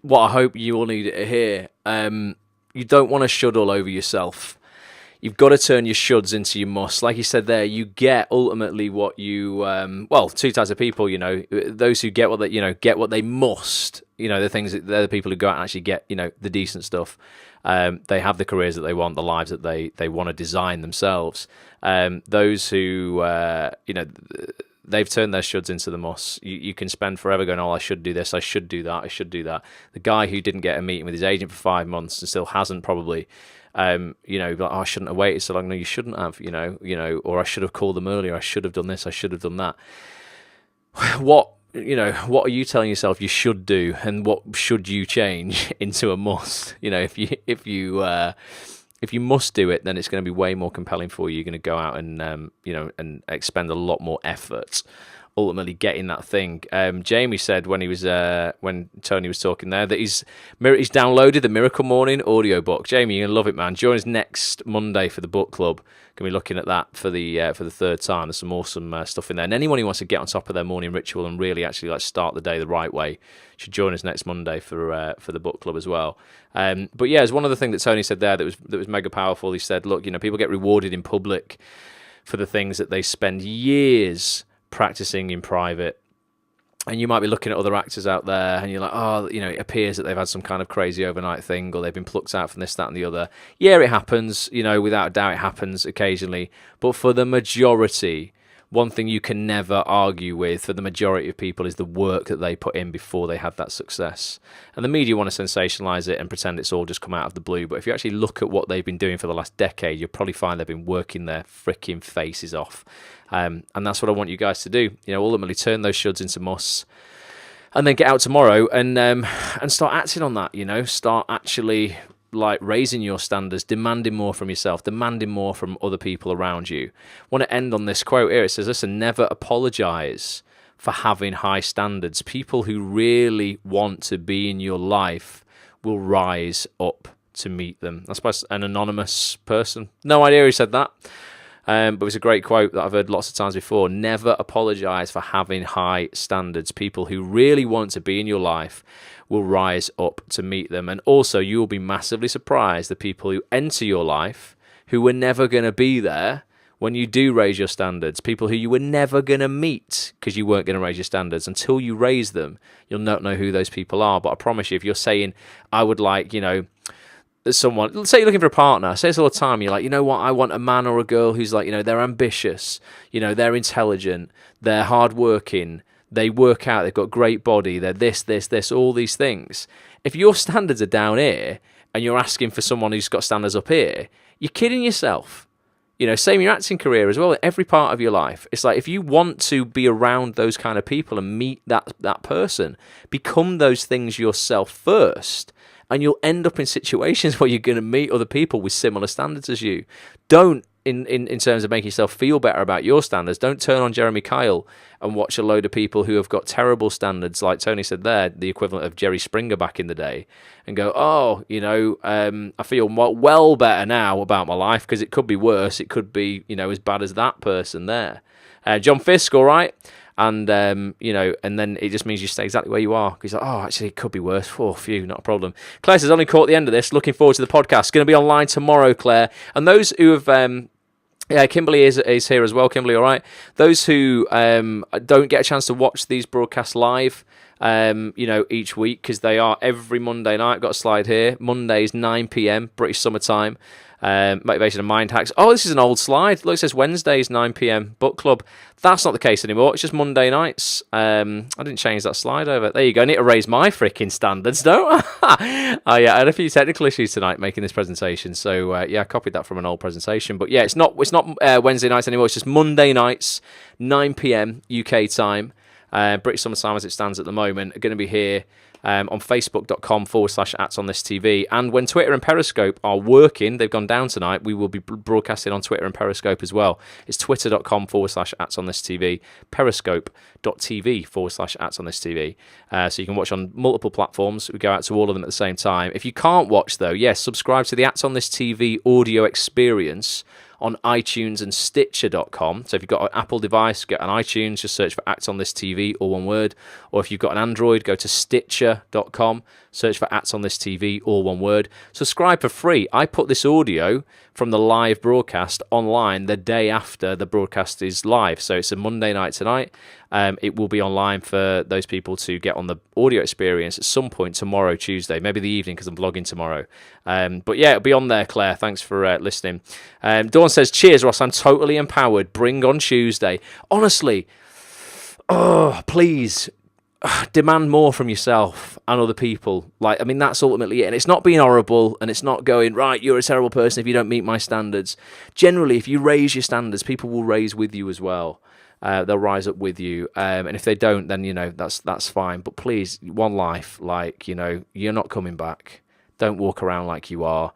what I hope you all need to hear. You don't want to should all over yourself. You've got to turn your shoulds into your musts. Like you said there, you get ultimately what you, two types of people, those who get what they, get what they must, the things that they're the people who go out and actually get, the decent stuff. They have the careers that they want, the lives that they want to design themselves. Those who, they've turned their shoulds into the musts. You can spend forever going, oh, I should do this, I should do that, I should do that. The guy who didn't get a meeting with his agent for 5 months and still hasn't probably, Like, oh, I shouldn't have waited so long. No, you shouldn't have, or I should have called them earlier. I should have done this. I should have done that. What are you telling yourself you should do, and what should you change into a must? If you must do it, then it's going to be way more compelling for you. You're going to go out and and expend a lot more effort, ultimately getting that thing. Jamie said when Tony was talking there that he's downloaded the Miracle Morning audiobook. Jamie, you're gonna love it, man. Join us next Monday for the book club. Gonna be looking at that for the third time. There's some awesome stuff in there. And anyone who wants to get on top of their morning ritual and really actually start the day the right way should join us next Monday for the book club as well. But yeah, it's one of the things that Tony said there that was mega powerful. He said, look, people get rewarded in public for the things that they spend years practicing in private. And you might be looking at other actors out there and you're like, oh, it appears that they've had some kind of crazy overnight thing, or they've been plucked out from this, that, and the other. Yeah, it happens, without a doubt it happens occasionally. But for the majority, one thing you can never argue with for the majority of people is the work that they put in before they had that success. And the media want to sensationalize it and pretend it's all just come out of the blue. But if you actually look at what they've been doing for the last decade, you'll probably find they've been working their freaking faces off. And that's what I want you guys to do. Ultimately turn those shoulds into musts, and then get out tomorrow and start acting on that. Start actually raising your standards, demanding more from yourself, demanding more from other people around you. I want to end on this quote here. It says, listen, never apologize for having high standards. People who really want to be in your life will rise up to meet them. That's by an anonymous person. No idea who said that. But it's a great quote that I've heard lots of times before. Never apologize for having high standards. People who really want to be in your life will rise up to meet them. And also, you will be massively surprised the people who enter your life who were never going to be there when you do raise your standards. People who you were never going to meet because you weren't going to raise your standards. Until you raise them, you'll not know who those people are. But I promise you, if you're saying, I would like, someone, let's say you're looking for a partner, I say this all the time, you're like, you know what, I want a man or a girl who's like, they're ambitious, they're intelligent, they're hardworking, they work out, they've got great body, they're this, all these things. If your standards are down here and you're asking for someone who's got standards up here, you're kidding yourself. Same in your acting career as well, in every part of your life. It's like, if you want to be around those kind of people and meet that person, become those things yourself first. And you'll end up in situations where you're going to meet other people with similar standards as you. Don't, in terms of making yourself feel better about your standards, don't turn on Jeremy Kyle and watch a load of people who have got terrible standards, like Tony said there, the equivalent of Jerry Springer back in the day, and go, I feel well better now about my life because it could be worse. It could be, as bad as that person there. John Fisk, all right. And, and then it just means you stay exactly where you are. Because like, actually, it could be worse. Oh, phew, not a problem. Claire says, only caught the end of this. Looking forward to the podcast. It's going to be online tomorrow, Claire. And those who have... Kimberly is here as well. Kimberly, all right. Those who don't get a chance to watch these broadcasts live, each week, because they are every Monday night. Got a slide here. Mondays, 9 p.m, British summertime. Motivation and mind hacks. Oh, this is an old slide. Look, it says Wednesdays 9 p.m. book club. That's not the case anymore. It's just Monday nights. I didn't change that slide over. There you go. I need to raise my freaking standards, don't I? I had a few technical issues tonight making this presentation, so I copied that from an old presentation. But yeah, it's not Wednesday nights anymore. It's just Monday nights, 9 p.m. UK time. British summertime as it stands at the moment. Are going to be here on facebook.com/@onthisTV. And when Twitter and Periscope are working, they've gone down tonight, we will be broadcasting on Twitter and Periscope as well. It's twitter.com/@onthisTV, periscope.tv/@onthisTV. So you can watch on multiple platforms. We go out to all of them at the same time. If you can't watch, though, yes, subscribe to the On This TV audio experience on iTunes and Stitcher.com. So if you've got an Apple device, get an iTunes, just search for Act On This TV, all one word. Or if you've got an Android, go to Stitcher.com, search for Act On This TV, all one word. Subscribe for free. I put this audio from the live broadcast online the day after the broadcast is live. So it's a Monday night tonight. It will be online for those people to get on the audio experience at some point tomorrow, Tuesday, maybe the evening because I'm vlogging tomorrow. But yeah, it'll be on there, Claire. Thanks for listening. Dawn says, cheers, Ross. I'm totally empowered. Bring on Tuesday. Honestly, please. demand more from yourself and other people. Like, I mean, that's ultimately it. And it's not being horrible, and it's not going, right, you're a terrible person if you don't meet my standards. Generally, if you raise your standards, people will raise with you as well. They'll rise up with you. And if they don't, then, you know, that's fine. But please, one life, like, you know, you're not coming back. Don't walk around like you are.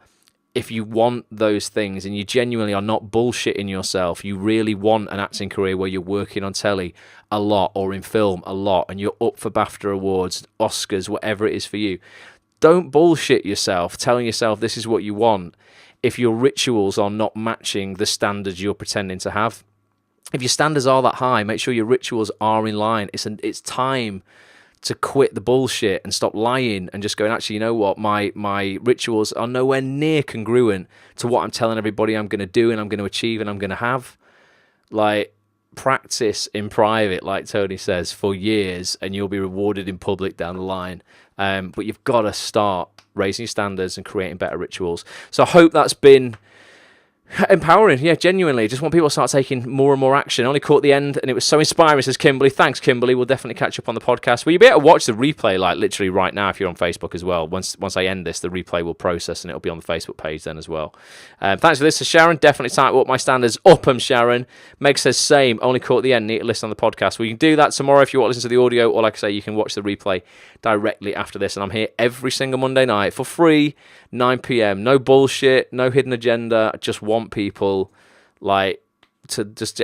If you want those things and you genuinely are not bullshitting yourself, you really want an acting career where you're working on telly a lot or in film a lot and you're up for BAFTA awards, Oscars, whatever it is for you, don't bullshit yourself telling yourself this is what you want if your rituals are not matching the standards you're pretending to have. If your standards are that high, make sure your rituals are in line. It's time to quit the bullshit and stop lying and just going, actually, you know what, my rituals are nowhere near congruent to what I'm telling everybody I'm going to do and I'm going to achieve and I'm going to have. Like, practice in private, like Tony says, for years, and you'll be rewarded in public down the line. But you've got to start raising your standards and creating better rituals. So I hope that's been empowering. Yeah, genuinely. Just want people to start taking more and more action. I only caught the end and it was so inspiring, says Kimberly. Thanks, Kimberly. We'll definitely catch up on the podcast. Well, you'll be able to watch the replay, like literally right now if you're on Facebook as well. Once I end this, the replay will process and it'll be on the Facebook page then as well. Thanks for this to Sharon. Definitely time to up my standards. Up 'em, Sharon. Meg says same. Only caught the end. Need to listen on the podcast. Well, you can do that tomorrow if you want to listen to the audio, or like I say, you can watch the replay directly after this. And I'm here every single Monday night for free, 9 p.m. No bullshit, no hidden agenda. I just want people like to just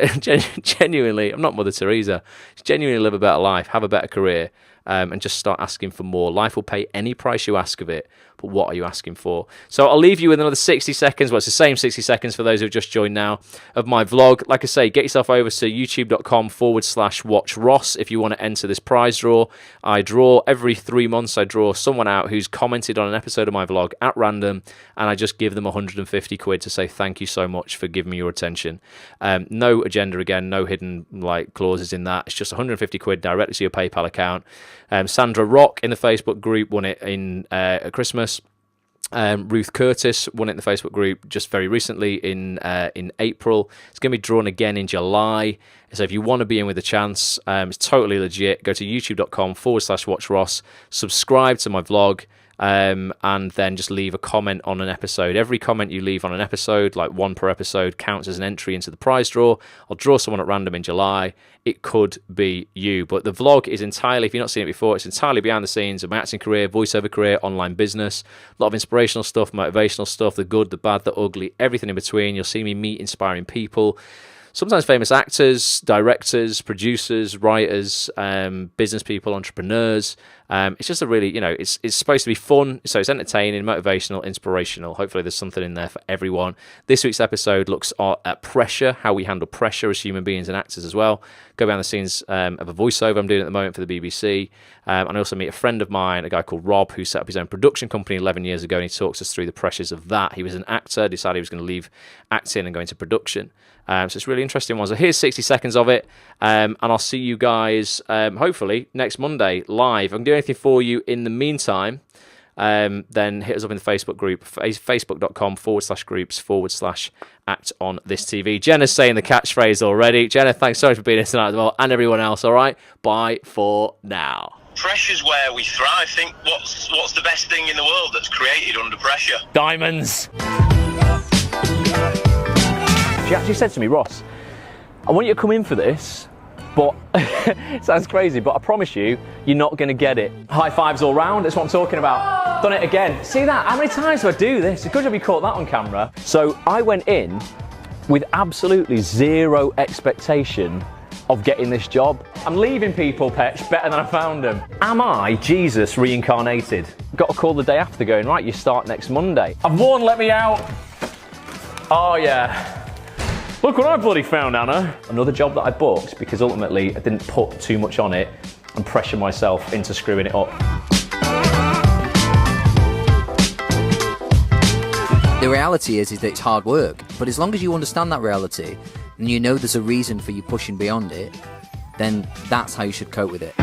genuinely, I'm not Mother Teresa, just genuinely live a better life, have a better career, and just start asking for more. Life will pay any price you ask of it, but what are you asking for? So I'll leave you with another 60 seconds. Well, it's the same 60 seconds for those who've just joined now of my vlog. Like I say, get yourself over to youtube.com/watch Ross if you want to enter this prize draw. I draw every 3 months. I draw someone out who's commented on an episode of my vlog at random, and I just give them 150 quid to say thank you so much for giving me your attention. No agenda again, no hidden like clauses in that. It's just 150 quid directly to your PayPal account. Sandra Rock in the Facebook group won it in Christmas. Ruth Curtis won it in the Facebook group just very recently in April. It's going to be drawn again in July. So if you want to be in with a chance, it's totally legit. Go to youtube.com/watch Ross, subscribe to my vlog, and then just leave a comment on an episode. Every comment you leave on an episode, like one per episode, counts as an entry into the prize draw. I'll draw someone at random in July. It could be you. But the vlog is entirely, if you've not seen it before, it's entirely behind the scenes of my acting career, voiceover career, online business, a lot of inspirational stuff, motivational stuff, the good, the bad, the ugly, everything in between. You'll see me meet inspiring people. Sometimes famous actors, directors, producers, writers, business people, entrepreneurs. It's just a really, it's supposed to be fun, so it's entertaining, motivational, inspirational. Hopefully there's something in there for everyone. This week's episode looks at pressure, how we handle pressure as human beings and actors as well. Go behind the scenes of a voiceover I'm doing at the moment for the BBC. And I also meet a friend of mine, a guy called Rob, who set up his own production company 11 years ago, and he talks us through the pressures of that. He was an actor, decided he was going to leave acting and go into production. So it's really interesting one. So here's 60 seconds of it, and I'll see you guys hopefully next Monday live. If I can do anything for you in the meantime, then hit us up in the Facebook group, facebook.com/groups/act on this TV. Jenna's saying the catchphrase already. Jenna, thanks so much for being here tonight as well, and everyone else. All right, bye for now. Pressure's where we thrive. Think what's the best thing in the world that's created under pressure? Diamonds. She actually said to me, Ross, I want you to come in for this, but it sounds crazy, but I promise you, you're not going to get it. High fives all round, that's what I'm talking about. Done it again. See that? How many times do I do this? It's a good job you caught that on camera. So I went in with absolutely zero expectation of getting this job. I'm leaving people, Petch, better than I found them. Am I Jesus reincarnated? Got a call the day after going, right, you start next Monday. I've won, let me out. Oh yeah. Look what I bloody found, Anna. Another job that I booked because ultimately I didn't put too much on it and pressure myself into screwing it up. The reality is that it's hard work, but as long as you understand that reality and you know there's a reason for you pushing beyond it, then that's how you should cope with it.